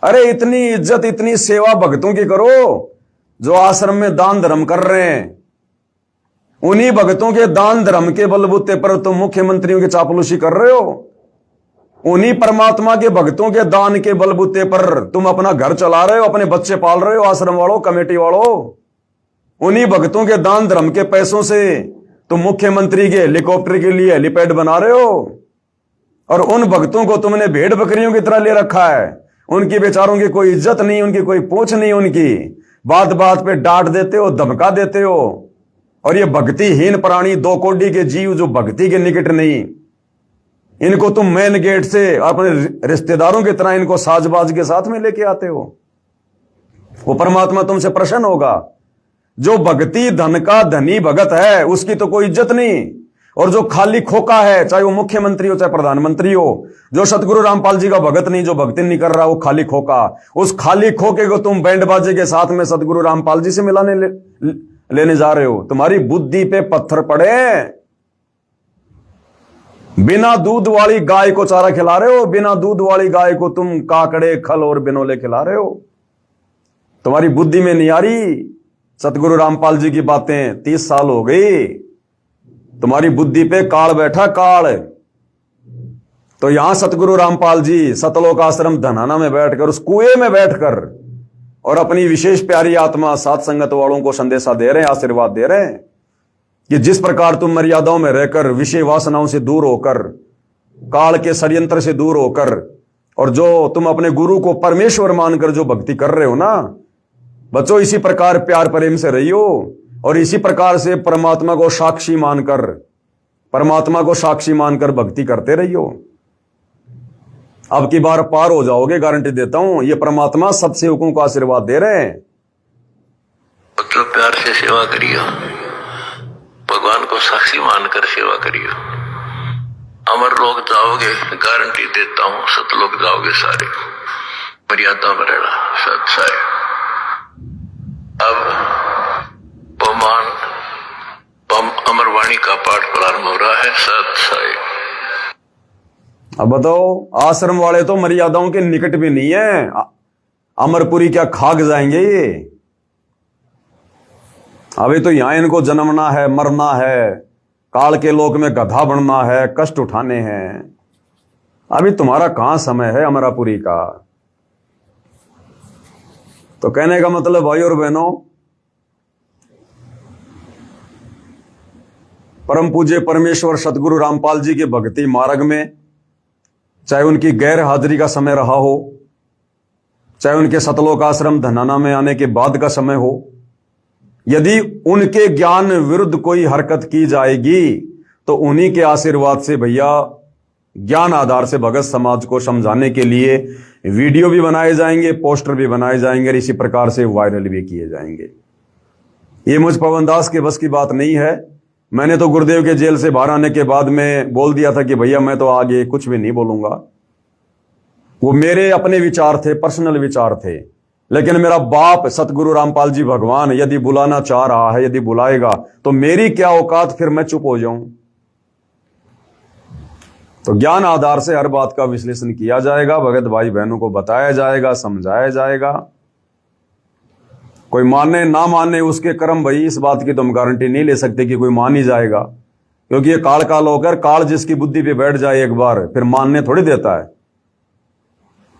S1: अरे इतनी इज्जत, इतनी सेवा भक्तों की करो जो आश्रम में दान धर्म कर रहे हैं। उन्हीं भक्तों के दान धर्म के बलबूते पर तुम मुख्यमंत्रियों की चापलूसी कर रहे हो। उन्हीं परमात्मा के भक्तों के दान के बलबूते पर तुम अपना घर चला रहे हो, अपने बच्चे पाल रहे हो। आश्रम वालों, कमेटी वालों, उन्हीं भक्तों के दान धर्म के पैसों से तुम मुख्यमंत्री के हेलीकॉप्टर के लिए हेलीपैड बना रहे हो। और उन भक्तों को तुमने भेड़ बकरियों की तरह ले रखा है। उनकी बेचारों की कोई इज्जत नहीं, उनकी कोई पूछ नहीं, उनकी बात बात पे डांट देते हो, धमका देते हो। और ये भक्तिहीन प्राणी, 2 कोड़ी के जीव जो भक्ति के निकट नहीं, इनको तुम मेन गेट से अपने रिश्तेदारों की तरह इनको साजबाज के साथ में लेके आते हो। वो परमात्मा तुमसे प्रसन्न होगा। जो भक्ति धन का धनी भगत है उसकी तो कोई इज्जत नहीं। और जो खाली खोका है, चाहे वो मुख्यमंत्री हो चाहे प्रधानमंत्री हो, जो सतगुरु रामपाल जी का भगत नहीं, जो भक्ति नहीं कर रहा, वो खाली खोका। उस खाली खोके को तुम बैंड बाजे के साथ में सतगुरु रामपाल जी से मिलाने लेने जा रहे हो। तुम्हारी बुद्धि पे पत्थर पड़े। बिना दूध वाली गाय को चारा खिला रहे हो, बिना दूध वाली गाय को तुम काकड़े, खल और बिनोले खिला रहे हो। तुम्हारी बुद्धि में नहीं आ रही सतगुरु रामपाल जी की बातें। 30 साल हो गई, तुम्हारी बुद्धि पे काल बैठा, काल। तो यहां सतगुरु रामपाल जी सतलोक आश्रम धनाना में बैठकर, उस कुएं में बैठकर, और अपनी विशेष प्यारी आत्मा सात संगत वालों को संदेशा दे रहे हैं, आशीर्वाद दे रहे हैं कि जिस प्रकार तुम मर्यादाओं में रहकर, विषय वासनाओं से दूर होकर, काल के षड्यंत्र से दूर होकर, और जो तुम अपने गुरु को परमेश्वर मानकर जो भक्ति कर रहे हो ना बच्चों, इसी प्रकार प्यार प्रेम से रहियो। और इसी प्रकार से परमात्मा को साक्षी मानकर, परमात्मा को साक्षी मानकर भक्ति करते रहियो। अब की बार पार हो जाओगे, गारंटी देता हूं। ये परमात्मा सत्सेवकों को आशीर्वाद दे रहे हैं।
S3: तो प्यार से सेवा करियो, भगवान को साक्षी मानकर सेवा करियो। अमर लोग जाओगे, गारंटी देता हूं, सतलोक जाओगे सारे। मर्यादा में रहना, सत्साय। अब अमरवाणी का पाठ प्रारंभ हो रहा है। सत्साय।
S1: अब बताओ, आश्रम वाले तो मर्यादाओं के निकट भी नहीं है। अमरपुरी क्या खाक जाएंगे ये? अभी तो यहां इनको जन्मना है, मरना है, काल के लोक में गधा बनना है, कष्ट उठाने हैं। अभी तुम्हारा कहां समय है अमरापुरी का? तो कहने का मतलब भाई और बहनों, परम पूज्य परमेश्वर सतगुरु रामपाल जी के भक्ति मार्ग में, चाहे उनकी गैर हाजिरी का समय रहा हो, चाहे उनके सतलोक आश्रम धनाना में आने के बाद का समय हो, यदि उनके ज्ञान विरुद्ध कोई हरकत की जाएगी तो उन्हीं के आशीर्वाद से भैया ज्ञान आधार से भगत समाज को समझाने के लिए वीडियो भी बनाए जाएंगे, पोस्टर भी बनाए जाएंगे, और इसी प्रकार से वायरल भी किए जाएंगे। ये मुझ पवन दास के बस की बात नहीं है। मैंने तो गुरुदेव के जेल से बाहर आने के बाद में बोल दिया था कि भैया मैं तो आगे कुछ भी नहीं बोलूंगा। वो मेरे अपने विचार थे, पर्सनल विचार थे। लेकिन मेरा बाप सतगुरु रामपाल जी भगवान यदि बुलाना चाह रहा है, यदि बुलाएगा, तो मेरी क्या औकात फिर मैं चुप हो जाऊं? तो ज्ञान आधार से हर बात का विश्लेषण किया जाएगा, भगत भाई बहनों को बताया जाएगा, समझाया जाएगा। कोई माने ना माने उसके कर्म, भाई इस बात की तो हम गारंटी नहीं ले सकते कि कोई मान ही जाएगा, क्योंकि ये काल काल होकर, काल जिसकी बुद्धि पे बैठ जाए एक बार, फिर मानने थोड़ी देता है।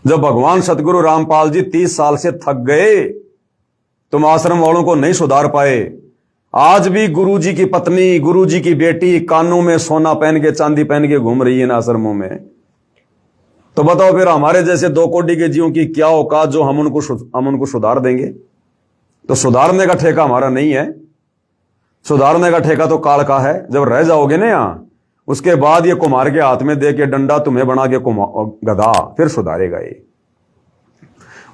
S1: जब भगवान सतगुरु रामपाल जी 30 साल से थक गए, तुम आश्रम वालों को नहीं सुधार पाए। आज भी गुरुजी की पत्नी, गुरुजी की बेटी कानों में सोना पहन के, चांदी पहन के घूम रही है ना आश्रमों में। तो बताओ फिर हमारे जैसे 2 कोटि के जीवों की क्या औकात जो हम उनको सुधार देंगे? तो सुधारने का ठेका हमारा नहीं है, सुधारने का ठेका तो काल का है। जब रह जाओगे ना यहां, उसके बाद ये कुम्हार के हाथ में दे के डंडा तुम्हें बना के गधा, फिर सुधारेगा ये।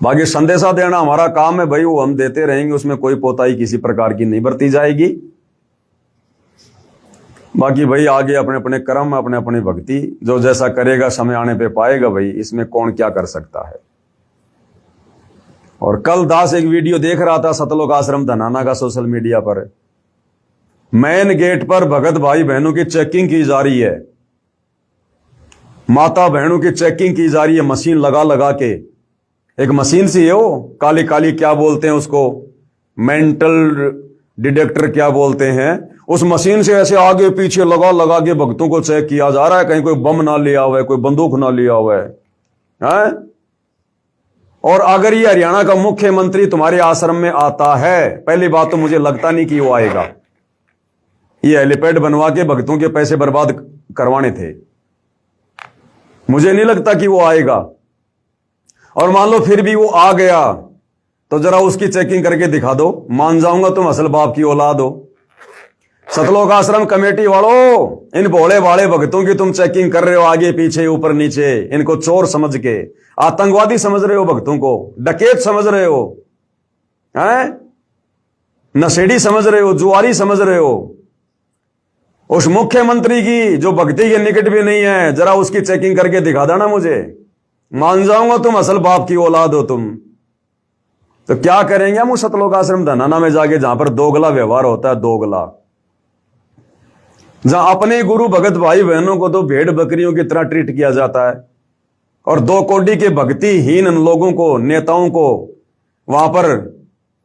S1: बाकी संदेशा देना हमारा काम है भाई, वो हम देते रहेंगे, उसमें कोई पोताई किसी प्रकार की नहीं बरती जाएगी। बाकी भाई आगे अपने अपने कर्म, अपने अपनी भक्ति, जो जैसा करेगा समय आने पे पाएगा भाई, इसमें कौन क्या कर सकता है। और कल दास एक वीडियो देख रहा था सतलोक आश्रम धनाना का सोशल मीडिया पर। मेन गेट पर भगत भाई बहनों की चेकिंग की जा रही है, माता बहनों की चेकिंग की जा रही है, मशीन लगा लगा के। एक मशीन सी है वो, काली काली क्या बोलते हैं उसको, मेंटल डिटेक्टर क्या बोलते हैं। उस मशीन से ऐसे आगे पीछे लगा लगा के भक्तों को चेक किया जा रहा है, कहीं कोई बम ना लिया हुआ है, कोई बंदूक ना लिया हुआ है। और अगर ये हरियाणा का मुख्यमंत्री तुम्हारे आश्रम में आता है, पहली बात तो मुझे लगता नहीं कि वो आएगा। ये हेलीपैड बनवा के भक्तों के पैसे बर्बाद करवाने थे, मुझे नहीं लगता कि वो आएगा। और मान लो फिर भी वो आ गया तो जरा उसकी चेकिंग करके दिखा दो, मान जाऊंगा तुम असल बाप की औलाद हो। सतलोक आश्रम कमेटी वालों, इन भोले भाले भक्तों की तुम चेकिंग कर रहे हो आगे पीछे ऊपर नीचे, इनको चोर समझ के, आतंकवादी समझ रहे हो, भक्तों को डकैत समझ रहे हो, हैं? नशेड़ी समझ रहे हो, जुआरी समझ रहे हो। उस मुख्यमंत्री की जो भक्ति के निकट भी नहीं है, जरा उसकी चेकिंग करके दिखा देना मुझे, मान जाऊंगा तुम असल बाप की औलाद हो तुम। तो क्या करेंगे हम उस सतलोक आश्रम धनाना में जाके, जहां पर दोगला व्यवहार होता है, दोगला, जहां अपने गुरु भगत भाई बहनों को तो भेड़ बकरियों की तरह ट्रीट किया जाता है, और 2 कोड़ी के भक्तिहीन लोगों को, नेताओं को वहां पर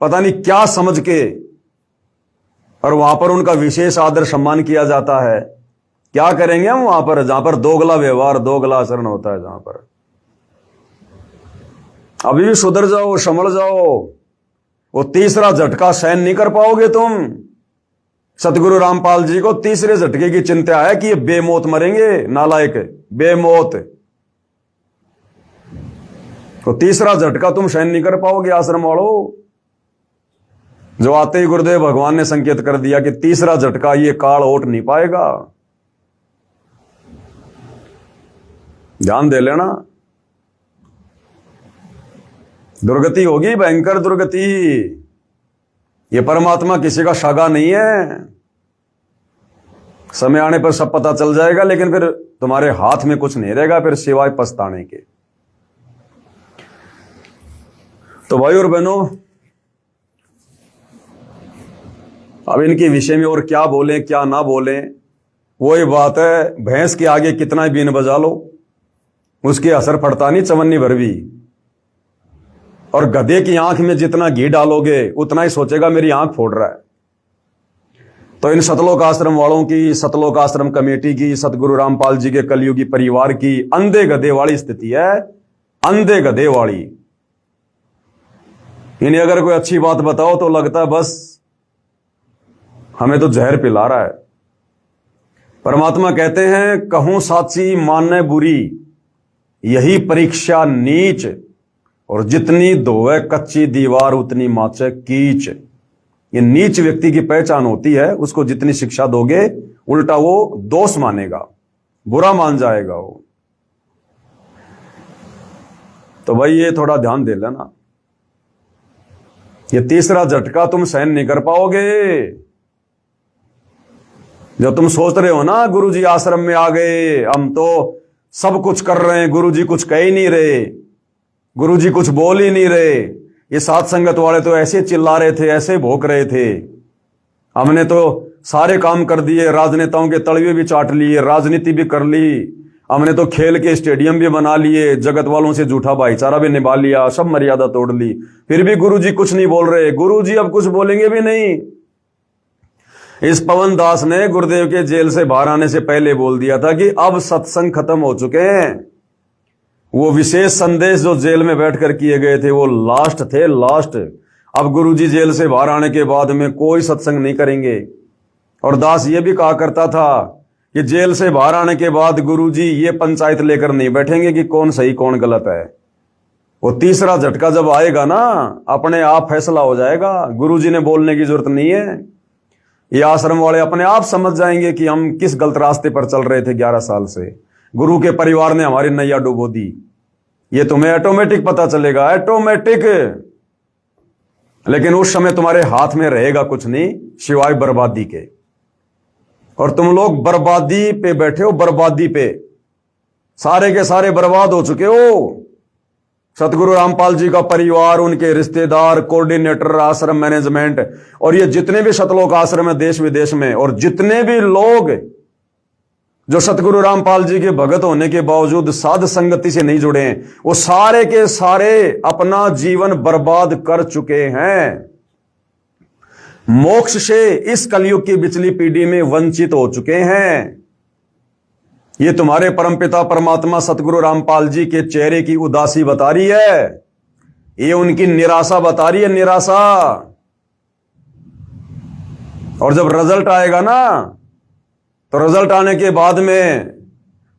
S1: पता नहीं क्या समझ के, और वहां पर उनका विशेष आदर सम्मान किया जाता है। क्या करेंगे हम वहां पर, जहां पर दोगला व्यवहार, दोगला आचरण होता है, जहां पर। अभी भी सुधर जाओ, संभल जाओ, वो तीसरा झटका सहन नहीं कर पाओगे तुम। सतगुरु रामपाल जी को तीसरे झटके की चिंता है कि ये बेमौत मरेंगे, नालायक, बेमौत। तो तीसरा झटका तुम सहन नहीं कर पाओगे आश्रम वालों। जो आते ही गुरुदेव भगवान ने संकेत कर दिया कि तीसरा झटका ये काल ओट नहीं पाएगा। ध्यान दे लेना, दुर्गति होगी, भयंकर दुर्गति। ये परमात्मा किसी का शागा नहीं है। समय आने पर सब पता चल जाएगा, लेकिन फिर तुम्हारे हाथ में कुछ नहीं रहेगा फिर सिवाय पछताने के। तो भाई और बहनों, अब इनके विषय में और क्या बोलें क्या ना बोलें, वही बात है, भैंस के आगे कितना बीन बजा लो उसके असर पड़ता नहीं चवन्नी भर भी। और गधे की आंख में जितना घी डालोगे उतना ही सोचेगा मेरी आंख फोड़ रहा है। तो इन सतलोक आश्रम वालों की, सतलोक आश्रम कमेटी की, सतगुरु रामपाल जी के कलयुगी परिवार की अंधे गधे वाली स्थिति है, अंधे गधे वाली। इन्हें अगर कोई अच्छी बात बताओ तो लगता है बस हमें तो जहर पिला रहा है। परमात्मा कहते हैं, कहूं साची माने बुरी, यही परीक्षा नीच, और जितनी धोए कच्ची दीवार उतनी माचे कीच। ये नीच व्यक्ति की पहचान होती है, उसको जितनी शिक्षा दोगे उल्टा वो दोष मानेगा, बुरा मान जाएगा वो। तो भाई ये थोड़ा ध्यान दे लेना, ये तीसरा झटका तुम सहन नहीं कर पाओगे। जो तुम सोच रहे हो ना गुरुजी आश्रम में आ गए, हम तो सब कुछ कर रहे हैं, गुरुजी कुछ कह ही नहीं रहे, गुरुजी कुछ बोल ही नहीं रहे, ये साथ संगत वाले तो ऐसे चिल्ला रहे थे, ऐसे भौंक रहे थे, हमने तो सारे काम कर दिए, राजनेताओं के तलवे भी चाट लिए, राजनीति भी कर ली, हमने तो खेल के स्टेडियम भी बना लिए, जगत वालों से झूठा भाईचारा भी निभा लिया, सब मर्यादा तोड़ ली, फिर भी गुरुजी कुछ नहीं बोल रहे। गुरुजी अब कुछ बोलेंगे भी नहीं। इस पवन दास ने गुरुदेव के जेल से बाहर आने से पहले बोल दिया था कि अब सत्संग खत्म हो चुके हैं। वो विशेष संदेश जो जेल में बैठकर किए गए थे वो लास्ट थे, लास्ट। अब गुरुजी जेल से बाहर आने के बाद में कोई सत्संग नहीं करेंगे। और दास ये भी कहा करता था कि जेल से बाहर आने के बाद गुरुजी ये पंचायत लेकर नहीं बैठेंगे कि कौन सही कौन गलत है। वो तीसरा झटका जब आएगा ना, अपने आप फैसला हो जाएगा, गुरुजी ने बोलने की जरूरत नहीं है। ये आश्रम वाले अपने आप समझ जाएंगे कि हम किस गलत रास्ते पर चल रहे थे 11 साल से। गुरु के परिवार ने हमारी नैया डुबो दी, ये तुम्हें ऑटोमेटिक पता चलेगा, ऑटोमेटिक। लेकिन उस समय तुम्हारे हाथ में रहेगा कुछ नहीं सिवाय बर्बादी के। और तुम लोग बर्बादी पे बैठे हो, बर्बादी पे, सारे के सारे बर्बाद हो चुके हो। सतगुरु रामपाल जी का परिवार, उनके रिश्तेदार, कोऑर्डिनेटर, आश्रम मैनेजमेंट, और ये जितने भी सतलोक आश्रम है देश विदेश में, और जितने भी लोग जो सतगुरु रामपाल जी के भगत होने के बावजूद साध संगति से नहीं जुड़े हैं, वो सारे के सारे अपना जीवन बर्बाद कर चुके हैं। मोक्ष से इस कलयुग की पिछली पीढ़ी में वंचित हो चुके हैं। ये तुम्हारे परमपिता परमात्मा सतगुरु रामपाल जी के चेहरे की उदासी बता रही है, ये उनकी निराशा बता रही है, निराशा। और जब रिजल्ट आएगा ना, तो रिजल्ट आने के बाद में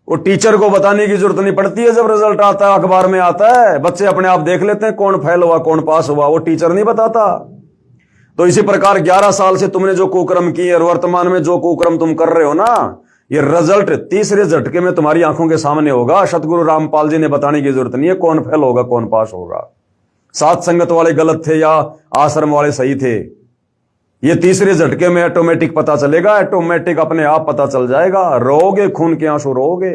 S1: वो टीचर को बताने की जरूरत नहीं पड़ती है। जब रिजल्ट आता है, अखबार में आता है, बच्चे अपने आप देख लेते हैं कौन फेल हुआ कौन पास हुआ, वो टीचर नहीं बताता। तो इसी प्रकार 11 साल से तुमने जो कुकर्म किए और वर्तमान में जो कुकर्म तुम कर रहे हो ना, ये रिजल्ट तीसरे झटके में तुम्हारी आंखों के सामने होगा। सतगुरु रामपाल जी ने बताने की जरूरत नहीं है कौन फेल होगा कौन पास होगा, साथ संगत वाले गलत थे या आश्रम वाले सही थे। ये तीसरे झटके में ऑटोमेटिक पता चलेगा, ऑटोमेटिक अपने आप पता चल जाएगा। रोगे खून के आंसू, रोगे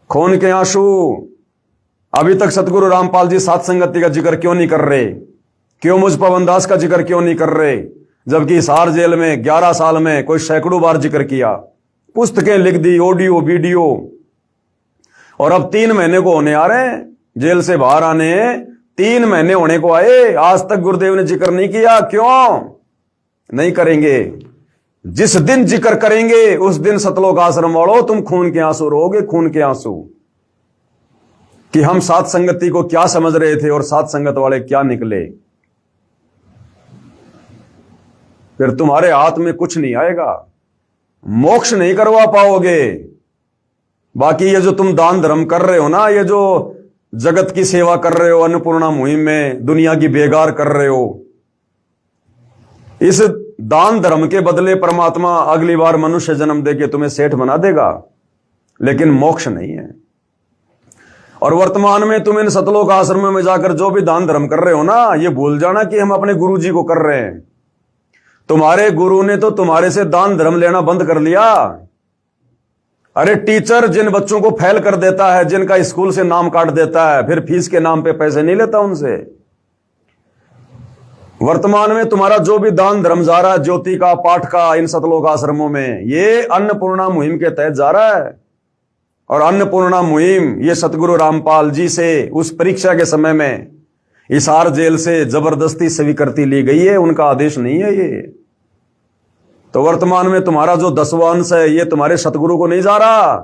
S1: खून के आंसू। अभी तक सतगुरु रामपाल जी साथ संगति का जिक्र क्यों नहीं कर रहे? क्यों मुझ पवन दास का जिक्र क्यों नहीं कर रहे? जबकि हिसार जेल में 11 साल में कोई सैकड़ों बार जिक्र किया, पुस्तकें लिख दी, ऑडियो वीडियो, और अब 3 महीने को होने आ रहे हैं जेल से बाहर आने, 3 महीने होने को आए, आज तक गुरुदेव ने जिक्र नहीं किया। क्यों नहीं करेंगे? जिस दिन जिक्र करेंगे उस दिन सतलोक आश्रम वालों तुम खून के आंसू रोगे, खून के आंसू, कि हम साथ संगति को क्या समझ रहे थे और साथ संगत वाले क्या निकले। फिर तुम्हारे हाथ में कुछ नहीं आएगा, मोक्ष नहीं करवा पाओगे। बाकी ये जो तुम दान धर्म कर रहे हो ना, ये जो जगत की सेवा कर रहे हो, अन्नपूर्णा मुहिम में दुनिया की बेगार कर रहे हो, इस दान धर्म के बदले परमात्मा अगली बार मनुष्य जन्म देके तुम्हें सेठ बना देगा, लेकिन मोक्ष नहीं है। और वर्तमान में तुम इन सतलोक आश्रमों में जाकर जो भी दान धर्म कर रहे हो ना, ये भूल जाना कि हम अपने गुरु जी को कर रहे हैं। तुम्हारे गुरु ने तो तुम्हारे से दान धर्म लेना बंद कर लिया। अरे टीचर जिन बच्चों को फेल कर देता है, जिनका स्कूल से नाम काट देता है, फिर फीस के नाम पे पैसे नहीं लेता उनसे। वर्तमान में तुम्हारा जो भी दान धर्म जा रहा है, ज्योति का, पाठ का, इन सतलोक आश्रमों में, ये अन्नपूर्णा मुहिम के तहत जा रहा है। और अन्नपूर्णा मुहिम ये सतगुरु रामपाल जी से उस परीक्षा के समय में हिसार जेल से जबरदस्ती स्वीकृति ली गई है, उनका आदेश नहीं है ये। तो वर्तमान में तुम्हारा जो 10वां अंश है, ये तुम्हारे सतगुरु को नहीं जा रहा।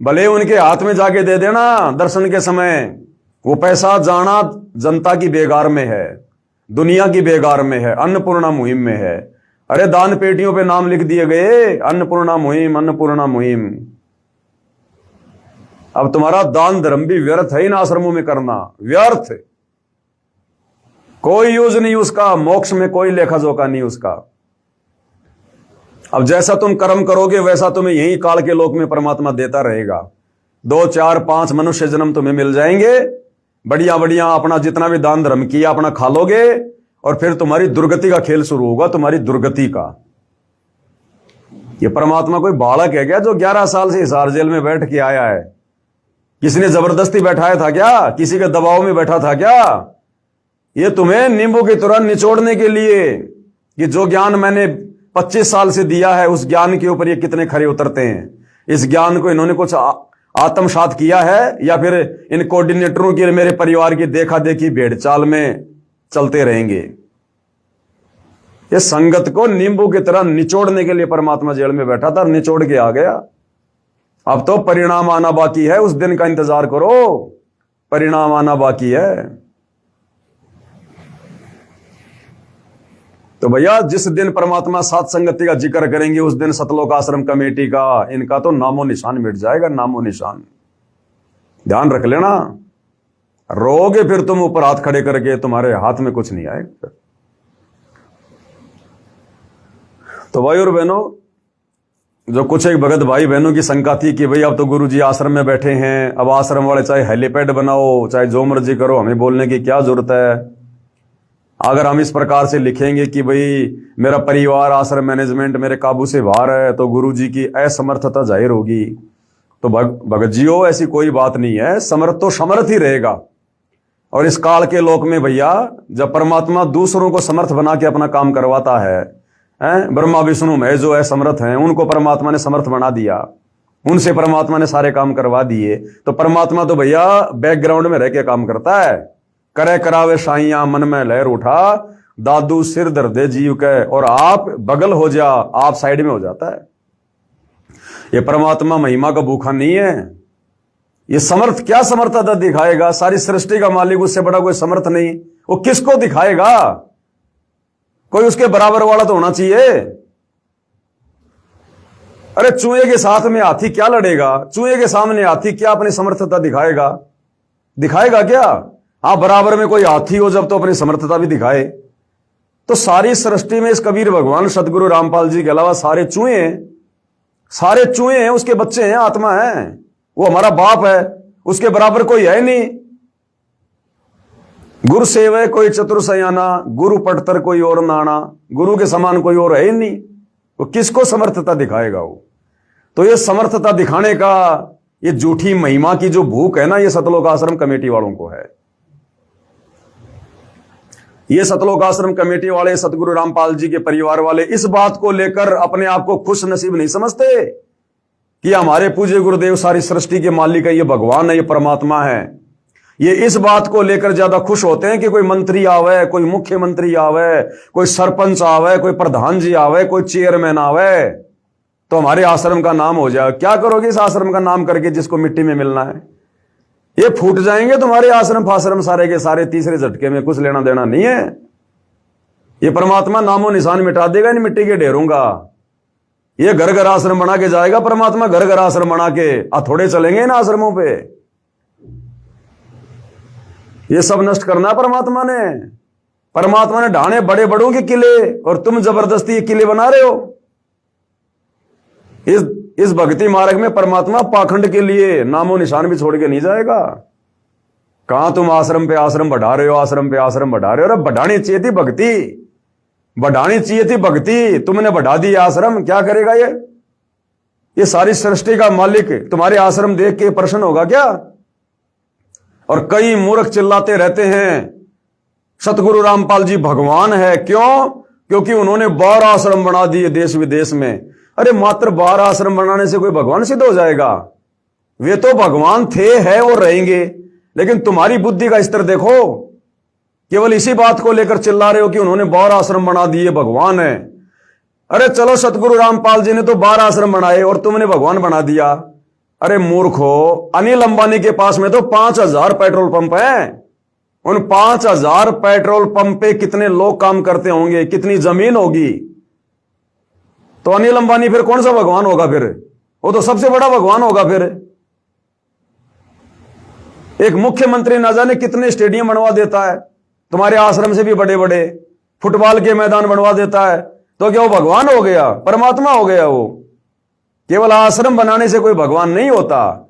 S1: भले उनके हाथ में जाके दे देना दर्शन के समय, वो पैसा जाना जनता की बेगार में है, दुनिया की बेगार में है, अन्नपूर्णा मुहिम में है। अरे दान पेटियों पे नाम लिख दिए गए, अन्नपूर्णा मुहिम, अन्नपूर्णा मुहिम। अब तुम्हारा दान धर्म भी व्यर्थ है इन आश्रमों में करना, व्यर्थ, कोई यूज नहीं उसका, मोक्ष में कोई लेखा जोखा नहीं उसका। अब जैसा तुम कर्म करोगे वैसा तुम्हें यही काल के लोक में परमात्मा देता रहेगा। 2, 4, 5 मनुष्य जन्म तुम्हें मिल जाएंगे, बढ़िया बढ़िया अपना जितना भी दान धर्म किया अपना खा लोगे, और फिर तुम्हारी दुर्गति का खेल शुरू होगा, तुम्हारी दुर्गति का। ये परमात्मा कोई बालक है क्या जो 11 साल से हिसार जेल में बैठ के आया है? किसी ने जबरदस्ती बैठाया था क्या? किसी के दबाव में बैठा था क्या? ये तुम्हें नींबू की तरह निचोड़ने के लिए कि जो ज्ञान मैंने 25 साल से दिया है, उस ज्ञान के ऊपर ये कितने खरे उतरते हैं। इस ज्ञान को इन्होंने कुछ आत्मसात किया है, या फिर इन कोऑर्डिनेटरों की, मेरे परिवार की देखा देखी भेड़ चाल में चलते रहेंगे। ये संगत को नींबू की तरह निचोड़ने के लिए परमात्मा जेल में बैठा था, निचोड़ के आ गया। अब तो परिणाम आना बाकी है, उस दिन का इंतजार करो, परिणाम आना बाकी है। तो भैया जिस दिन परमात्मा साथ संगति का जिक्र करेंगे, उस दिन सतलोक आश्रम कमेटी का, इनका तो नामो निशान मिट जाएगा, नामो निशान। ध्यान रख लेना, रोगे फिर तुम ऊपर हाथ खड़े करके, तुम्हारे हाथ में कुछ नहीं आएगा। तो भाई और बहनों, जो कुछ एक भगत भाई बहनों की शंका थी कि भाई अब तो गुरुजी आश्रम में बैठे हैं, अब आश्रम वाले चाहे हेलीपैड बनाओ चाहे जो मर्जी करो, हमें बोलने की क्या जरूरत है। अगर हम इस प्रकार से लिखेंगे कि भाई मेरा परिवार, आश्रम मैनेजमेंट मेरे काबू से बाहर है, तो गुरुजी की असमर्थता जाहिर होगी। तो भगत जियो, ऐसी कोई बात नहीं है, समर्थ तो समर्थ ही रहेगा। और इस काल के लोक में भैया, जब परमात्मा दूसरों को समर्थ बना के अपना काम करवाता है, ब्रह्मा विष्णु में जो असमर्थ हैं उनको परमात्मा ने समर्थ बना दिया, उनसे परमात्मा ने सारे काम करवा दिए। तो परमात्मा तो भैया बैकग्राउंड में रह के काम करता है। करे करावे साइया मन में लहर उठा, दादू सिर दर्दे जीव के, और आप बगल हो जा, आप साइड में हो जाता है। ये परमात्मा महिमा का भूखा नहीं है। ये समर्थ क्या समर्थता दिखाएगा? सारी सृष्टि का मालिक, उससे बड़ा कोई समर्थ नहीं। वो किसको दिखाएगा? कोई उसके बराबर वाला तो होना चाहिए। अरे चूहे के साथ में हाथी क्या लड़ेगा? चूहे के सामने हाथी क्या अपनी समर्थता दिखाएगा? दिखाएगा क्या? हाँ, बराबर में कोई हाथी हो जब तो अपनी समर्थता भी दिखाए। तो सारी सृष्टि में इस कबीर भगवान सतगुरु रामपाल जी के अलावा सारे चूहे हैं, उसके बच्चे हैं, आत्मा है, वो हमारा बाप है, उसके बराबर कोई है नहीं। गुरु सेवय कोई चतुर सयाना, गुरु पटतर कोई और नाना, गुरु के समान कोई और है ही नहीं। वो किसको समर्थता दिखाएगा वो? तो ये समर्थता दिखाने का, ये झूठी महिमा की जो भूख है ना, ये सतलोक आश्रम कमेटी वालों को है। ये सतलोक आश्रम कमेटी वाले, सतगुरु रामपाल जी के परिवार वाले इस बात को लेकर अपने आप को खुश नसीब नहीं समझते कि हमारे पूज्य गुरुदेव सारी सृष्टि के मालिक है, ये भगवान है, ये परमात्मा है। ये इस बात को लेकर ज्यादा खुश होते हैं कि कोई मंत्री आवे, कोई मुख्यमंत्री आवे, कोई सरपंच आवे, कोई प्रधान जी आवे, कोई चेयरमैन आवे, तो हमारे आश्रम का नाम हो जाए। क्या करोगे इस आश्रम का नाम करके जिसको मिट्टी में मिलना है? ये फूट जाएंगे तुम्हारे आश्रम फाश्रम सारे के सारे, तीसरे झटके में, कुछ लेना देना नहीं है। ये परमात्मा नामो निशान मिटा देगा इन मिट्टी के ढेरों का। ये घर घर आश्रम बना के जाएगा परमात्मा, घर घर आश्रम बना के थोड़े चलेंगे इन आश्रमों पे। ये सब नष्ट करना परमात्मा ने। परमात्मा ने ढाने बड़े बड़ों के किले और तुम जबरदस्ती ये किले बना रहे हो। इस भक्ति मार्ग में परमात्मा पाखंड के लिए नामो निशान भी छोड़ के नहीं जाएगा। कहां तुम आश्रम पे आश्रम बढ़ा रहे हो, आश्रम पे आश्रम बढ़ा रहे हो। अरे बढ़ानी चाहिए थी भक्ति, बढ़ानी चाहिए थी भक्ति, तुमने बढ़ा दी आश्रम। क्या करेगा ये सारी सृष्टि का मालिक तुम्हारे आश्रम देख के प्रसन्न होगा क्या? और कई मूर्ख चिल्लाते रहते हैं सतगुरु रामपाल जी भगवान है। क्यों? क्योंकि उन्होंने 12 आश्रम बना दिए देश विदेश में। अरे मात्र 12 आश्रम बनाने से कोई भगवान सिद्ध हो जाएगा? वे तो भगवान थे, है और रहेंगे। लेकिन तुम्हारी बुद्धि का स्तर देखो, केवल इसी बात को लेकर चिल्ला रहे हो कि उन्होंने 12 आश्रम बना दिए, भगवान है। अरे चलो, सतगुरु रामपाल जी ने तो 12 आश्रम बनाए और तुमने भगवान बना दिया। अरे मूर्खो, अनिल अंबानी के पास में तो 5000 पेट्रोल पंप हैं। उन 5000 पेट्रोल पंप पे कितने लोग काम करते होंगे, कितनी जमीन होगी? तो अनिल अंबानी फिर कौन सा भगवान होगा? फिर वो तो सबसे बड़ा भगवान होगा। फिर एक मुख्यमंत्री ना जाने कितने स्टेडियम बनवा देता है, तुम्हारे आश्रम से भी बड़े बड़े फुटबॉल के मैदान बनवा देता है। तो क्या वो भगवान हो गया? परमात्मा हो गया वो? केवल आश्रम बनाने से कोई भगवान नहीं होता।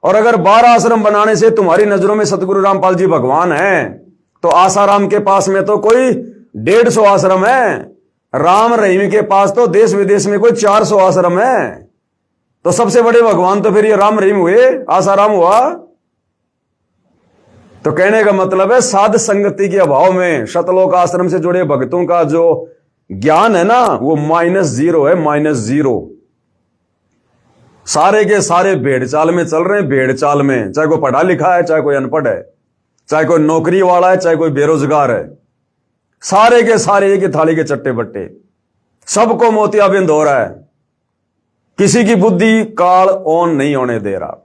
S1: और अगर 12 आश्रम बनाने से तुम्हारी नजरों में सतगुरु रामपाल जी भगवान हैं, तो आसाराम के पास में तो कोई 150 आश्रम है। राम रहीम के पास तो देश विदेश में कोई 400 आश्रम है। तो सबसे बड़े भगवान तो फिर ये राम रहीम हुए, आसाराम हुआ। तो कहने का मतलब है साध संगति के अभाव में सतलोक आश्रम से जुड़े भक्तों का जो ज्ञान है ना, वो -0 है, -0। सारे के सारे भेड़ चाल में चल रहे हैं, भेड़ चाल में। चाहे कोई पढ़ा लिखा है, चाहे कोई अनपढ़ है, चाहे कोई नौकरी वाला है, चाहे कोई बेरोजगार है, सारे के सारे एक ही थाली के चट्टे बट्टे, सबको मोतियाबिंद हो रहा है। किसी की बुद्धि काल ऑन नहीं होने दे रहा।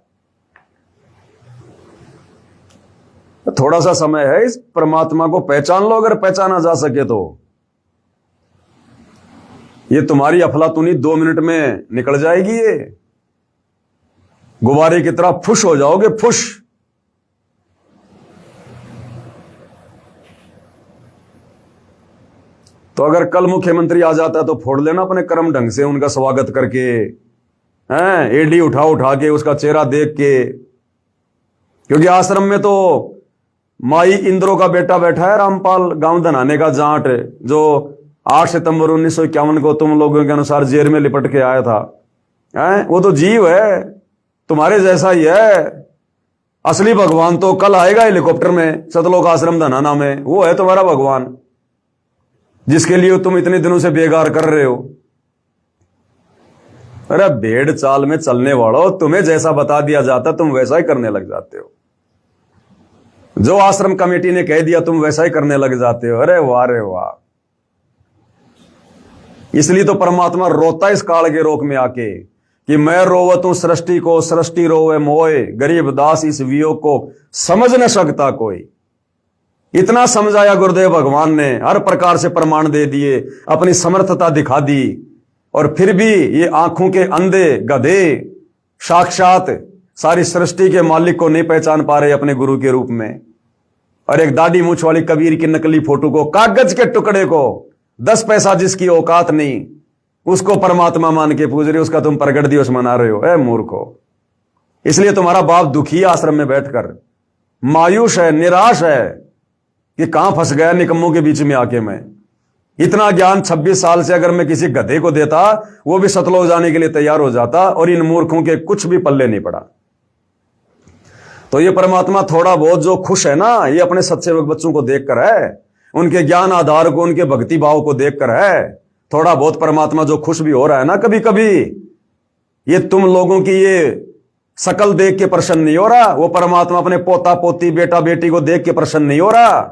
S1: थोड़ा सा समय है, इस परमात्मा को पहचान लो, अगर पहचाना जा सके तो। ये तुम्हारी अफलातुनी 2 मिनट में निकल जाएगी। ये गुब्बारे की तरह फुश हो जाओगे, फुश। तो अगर कल मुख्यमंत्री आ जाता है तो फोड़ लेना अपने कर्म ढंग से उनका स्वागत करके, हैं, एडी उठा उठा के, उसका चेहरा देख के। क्योंकि आश्रम में तो माई इंद्रो का बेटा बैठा है, रामपाल गांव धनाने का जाट, जो 8 सितंबर 1951 को तुम लोगों के अनुसार जेल में लिपट के आया था। हैं, वो तो जीव है, तुम्हारे जैसा ही है। असली भगवान तो कल आएगा हेलीकॉप्टर में सतलोक आश्रम धनाना में। वो है तुम्हारा भगवान, जिसके लिए तुम इतने दिनों से बेगार कर रहे हो। अरे भेड़ चाल में चलने वालों, तुम्हें जैसा बता दिया जाता तुम वैसा ही करने लग जाते हो। जो आश्रम कमेटी ने कह दिया तुम वैसा ही करने लग जाते हो। अरे वाह रे वाह। इसलिए तो परमात्मा रोता इस काल के रोक में आके कि मैं रोवत हूं सृष्टि को, सृष्टि रोवे मोए, गरीब दास इस वियोग को समझ न सकता कोई। इतना समझाया गुरुदेव भगवान ने, हर प्रकार से प्रमाण दे दिए, अपनी समर्थता दिखा दी। और फिर भी ये आंखों के अंधे गधे साक्षात सारी सृष्टि के मालिक को नहीं पहचान पा रहे अपने गुरु के रूप में। और एक दाढ़ी मूछ वाली कबीर की नकली फोटो को, कागज के टुकड़े को 10 पैसा जिसकी औकात नहीं, उसको परमात्मा मान के पूज रहे हो, उसका तुम प्रगट दिवस मना रहे हो। ए मूर्खो, इसलिए तुम्हारा बाप दुखी है आश्रम में बैठकर, मायूस है, निराश है कि कहां फंस गया निकम्मों के बीच में आके मैं। इतना ज्ञान 26 साल से अगर मैं किसी गधे को देता, वो भी सतलोक जाने के लिए तैयार हो जाता, और इन मूर्खों के कुछ भी पल्ले नहीं पड़ा। तो ये परमात्मा थोड़ा बहुत जो खुश है ना, ये अपने सत्सेवक बच्चों को देखकर है, उनके ज्ञान आधार को, उनके भक्ति भाव को देखकर है। थोड़ा बहुत परमात्मा जो खुश भी हो रहा है ना कभी कभी, ये तुम लोगों की ये शकल देख के प्रसन्न नहीं हो रहा, वो परमात्मा अपने पोता पोती बेटा बेटी को देख के प्रसन्न नहीं हो रहा,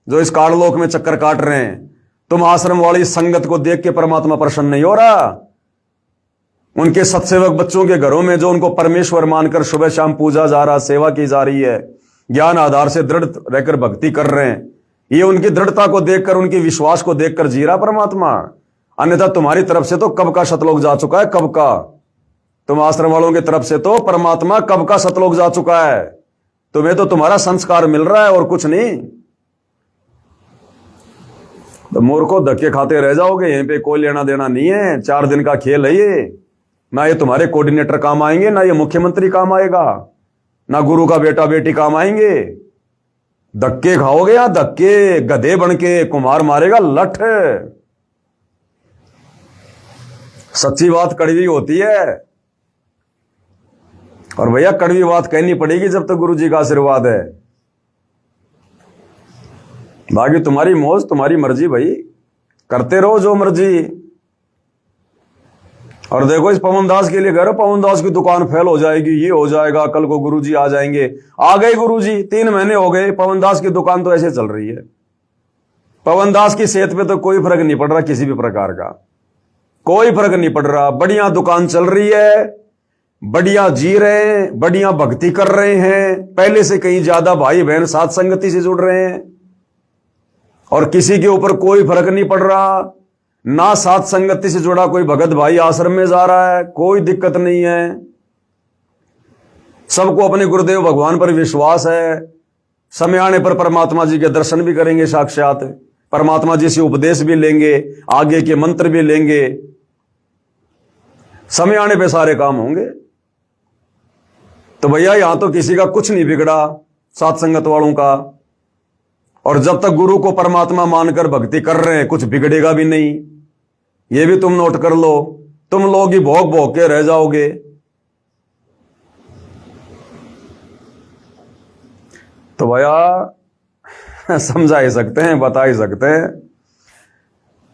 S1: जो इस काललोक में चक्कर काट रहे हैं। तुम आश्रम वाली संगत को देख के परमात्मा प्रसन्न नहीं हो रहा। उनके सत्सेवक बच्चों के घरों में जो उनको परमेश्वर मानकर सुबह शाम पूजा जा रहा, सेवा की जा रही है, ज्ञान आधार से दृढ़ रहकर भक्ति कर रहे हैं, ये उनकी दृढ़ता को देखकर, उनके विश्वास को देखकर जी रहा परमात्मा। अन्यथा तुम्हारी तरफ से तो कब का सतलोक जा चुका है, कब का। तुम आश्रम वालों की तरफ से तो परमात्मा कब का सतलोक जा चुका है। तुम्हें तो तुम्हारा संस्कार मिल रहा है और कुछ नहीं। तो मूर्खों, धक्के खाते रह जाओगे, यहीं पे कोई लेना देना नहीं है। 4 दिन का खेल है ये। ना ये तुम्हारे कोऑर्डिनेटर काम आएंगे, ना ये मुख्यमंत्री काम आएगा, ना गुरु का बेटा बेटी काम आएंगे। धक्के खाओगे या धक्के, गधे बन के कुम्हार मारेगा लठ। सच्ची बात कड़वी होती है, और भैया कड़वी बात कहनी पड़ेगी जब तक गुरु जी का आशीर्वाद है। बाकी तुम्हारी मौज, तुम्हारी मर्जी भाई, करते रहो जो मर्जी। और देखो, इस पवन दास के लिए कह रहे हो, पवन दास की दुकान फेल हो जाएगी, ये हो जाएगा, कल को गुरुजी आ जाएंगे। आ गए गुरुजी, 3 महीने हो गए, पवन दास की दुकान तो ऐसे चल रही है। पवन दास की सेहत पे तो कोई फर्क नहीं पड़ रहा, किसी भी प्रकार का कोई फर्क नहीं पड़ रहा। बढ़िया दुकान चल रही है, बढ़िया जी रहे हैं, बढ़िया भक्ति कर रहे हैं, पहले से कहीं ज्यादा भाई बहन साथ संगति से जुड़ रहे हैं, और किसी के ऊपर कोई फर्क नहीं पड़ रहा। ना साथ संगति से जुड़ा कोई भगत भाई आश्रम में जा रहा है, कोई दिक्कत नहीं है। सबको अपने गुरुदेव भगवान पर विश्वास है। समय आने पर परमात्मा जी के दर्शन भी करेंगे, साक्षात परमात्मा जी से उपदेश भी लेंगे, आगे के मंत्र भी लेंगे। समय आने पे सारे काम होंगे। तो भैया, यहां तो किसी का कुछ नहीं बिगड़ा, साथ संगत वालों का। और जब तक गुरु को परमात्मा मानकर भक्ति कर रहे हैं, कुछ बिगड़ेगा भी नहीं। ये भी तुम नोट कर लो। तुम लोग ही भोग भोग के रह जाओगे। तो भैया समझा ही सकते हैं, बता ही सकते हैं।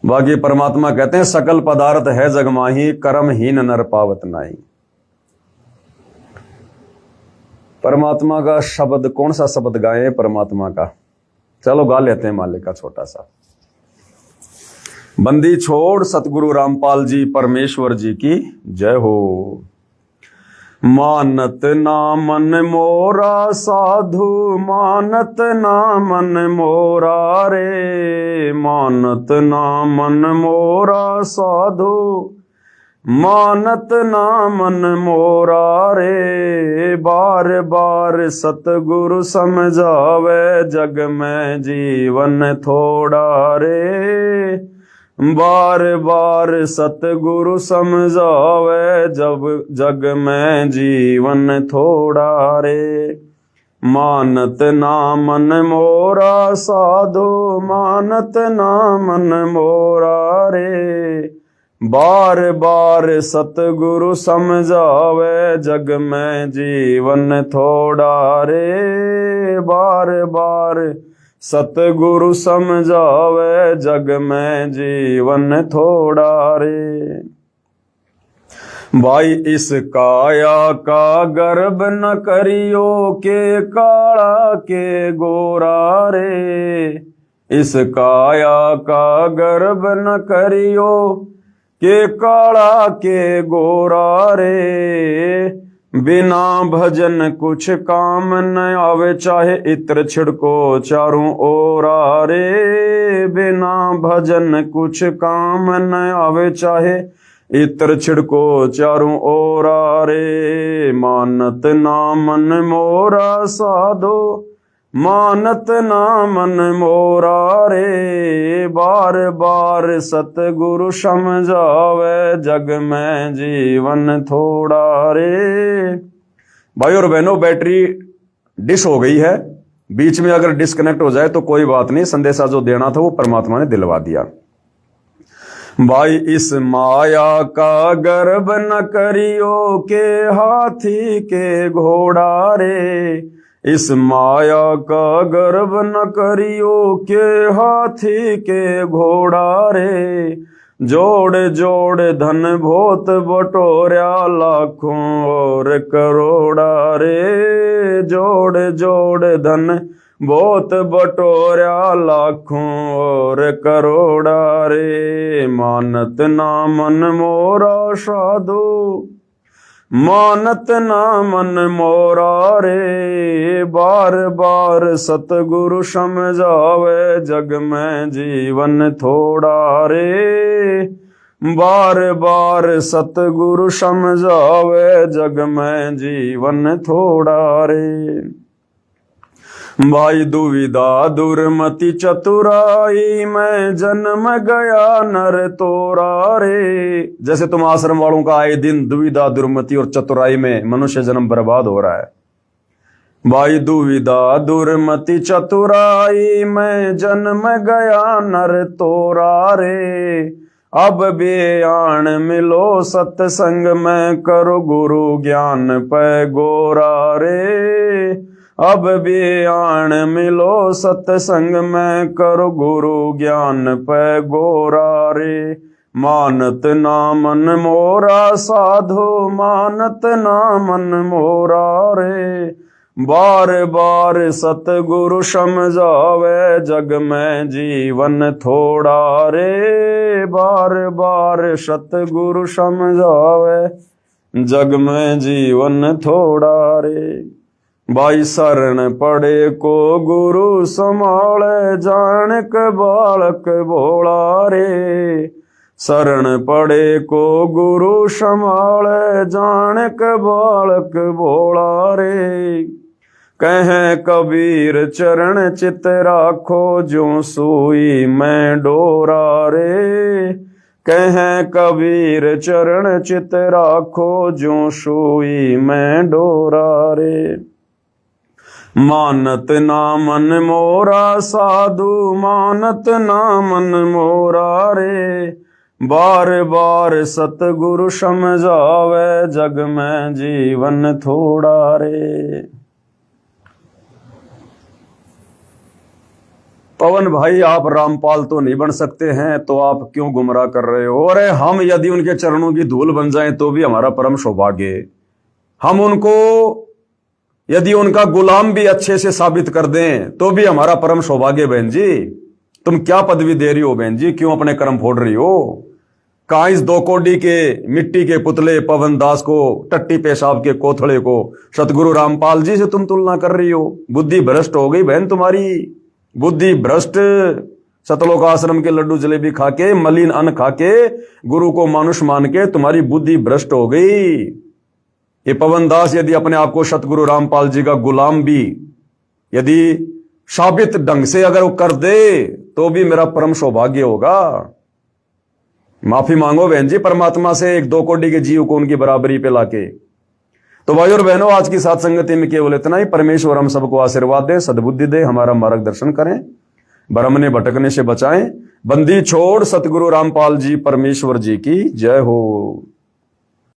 S1: बाकी परमात्मा कहते हैं, सकल पदार्थ है जगमाही, कर्महीन नर पावत नाई। परमात्मा का शब्द, कौन सा शब्द गाए परमात्मा का? चलो गा लेते हैं मालिक का छोटा सा। बंदी छोड़ सतगुरु रामपाल जी परमेश्वर जी की जय हो। मानत ना मन मोरा साधु, मानत ना मन मोरा रे, मानत ना मन मोरा साधु, मानत ना मन मोरा रे। बार बार सतगुरु समझावे, जग में जीवन थोड़ा रे। बार बार सतगुरु समझावे, जब जग में जीवन थोड़ा रे। मानत ना मन मोरा साधु, मानत ना मन मोरा रे। बार बार सतगुरु समझावे, जग में जीवन थोड़ा रे। बार बार सतगुरु समझावे, जग में जीवन थोड़ा रे। भाई इस काया का गर्भ न करियो, के काला के गोरा रे। इस काया का गर्भ न करियो, के काला के गोरा रे। बिना भजन कुछ काम न आवे, चाहे इत्र छिड़को चारों ओर रे। बिना भजन कुछ काम न आवे, चाहे इत्र छिड़को चारों ओर रे। मानत ना मन मोरा साधो, मानत ना मन मोरा रे। बार बार सतगुरु समझावे, जग में जीवन थोड़ा रे। भाई और बहनों, बैटरी डिस हो गई है, बीच में अगर डिस्कनेक्ट हो जाए तो कोई बात नहीं, संदेशा जो देना था वो परमात्मा ने दिलवा दिया। भाई इस माया का गर्भ न करियो, के हाथी के घोड़ा रे। इस माया का गर्भ न करियो, के हाथी के घोड़ा रे। जोड़ जोड़ धन भोत बटोर्या, लाखों और करोड़ा रे। जोड़ जोड़ धन बहुत बटोर्या, लाखों और करोड़ा रे। मानत ना मन मोरा साधु, मानत ना मन मोरा रे। बार बार सतगुरु समझावे, जग में जीवन थोड़ा रे। बार बार सतगुरु समझावे, जग में जीवन थोड़ा रे। भाई दुविधा दुर्मति चतुराई में, जन्म गया नर तोरा रे। जैसे तुम आश्रम वालों का आए दिन दुविधा दुर्मति और चतुराई में मनुष्य जन्म बर्बाद हो रहा है। भाई दुविधा दुर्मति चतुराई में, जन्म गया नर तोरा रे। अब बेआन मिलो सत्संग में, करो गुरु ज्ञान पे गोरा रे। अब बेआन मिलो सत्संग में, करो गुरु ज्ञान पे गोरा रे। मानत ना मन मोरा साधो, मानत ना मन मोरा रे। बार बार सतगुरु समझावे, जग में जीवन थोड़ा रे। बार बार सतगुरु समझावे, जग में जीवन थोड़ा रे। भाई शरण पड़े को गुरु संभाले, जानक बालक भोला रे। शरण पड़े को गुरु संभाले, जानक बालक भोला रे। कहे कबीर चरण चित राखो, जो सुई में डोरा रे। कहे कबीर चरण चित राखो, जो सुई में डोरा रे। मानत ना मन मोरा साधु, मानत ना मन मोरा रे। बार बार सतगुरु समझावे, जग में जीवन थोड़ा रे। पवन भाई, आप रामपाल तो नहीं बन सकते हैं, तो आप क्यों गुमराह कर रहे हो? अरे हम यदि उनके चरणों की धूल बन जाएं तो भी हमारा परम सौभाग्य। हम उनको यदि उनका गुलाम भी अच्छे से साबित कर दें तो भी हमारा परम सौभाग्य। बहन जी, तुम क्या पदवी दे रही हो बहन जी? क्यों अपने कर्म फोड़ रही हो? कहां इस 2 कोड़ी के मिट्टी के पुतले पवन दास को, टट्टी पेशाब के कोथड़े को सतगुरु रामपाल जी से तुम तुलना कर रही हो? बुद्धि भ्रष्ट हो गई बहन तुम्हारी, बुद्धि भ्रष्ट। सतलोक आश्रम के लड्डू जलेबी खा के, मलिन अन्न खा के, गुरु को मानुष मान के तुम्हारी बुद्धि भ्रष्ट हो गई। ये पवन दास यदि अपने आप को सतगुरु रामपाल जी का गुलाम भी यदि साबित ढंग से अगर वो कर दे तो भी मेरा परम सौभाग्य होगा। माफी मांगो बहन जी परमात्मा से, 1-2 कोड़ी के जीव को उनकी बराबरी पे लाके। तो भाई और बहनों, आज की साथ संगति में केवल इतना ही। परमेश्वर हम सबको आशीर्वाद दे, सद्बुद्धि दे, हमारा मार्गदर्शन करें, भ्रमने भटकने से बचाएं। बंदी छोड़ सतगुरु रामपाल जी परमेश्वर जी की जय हो।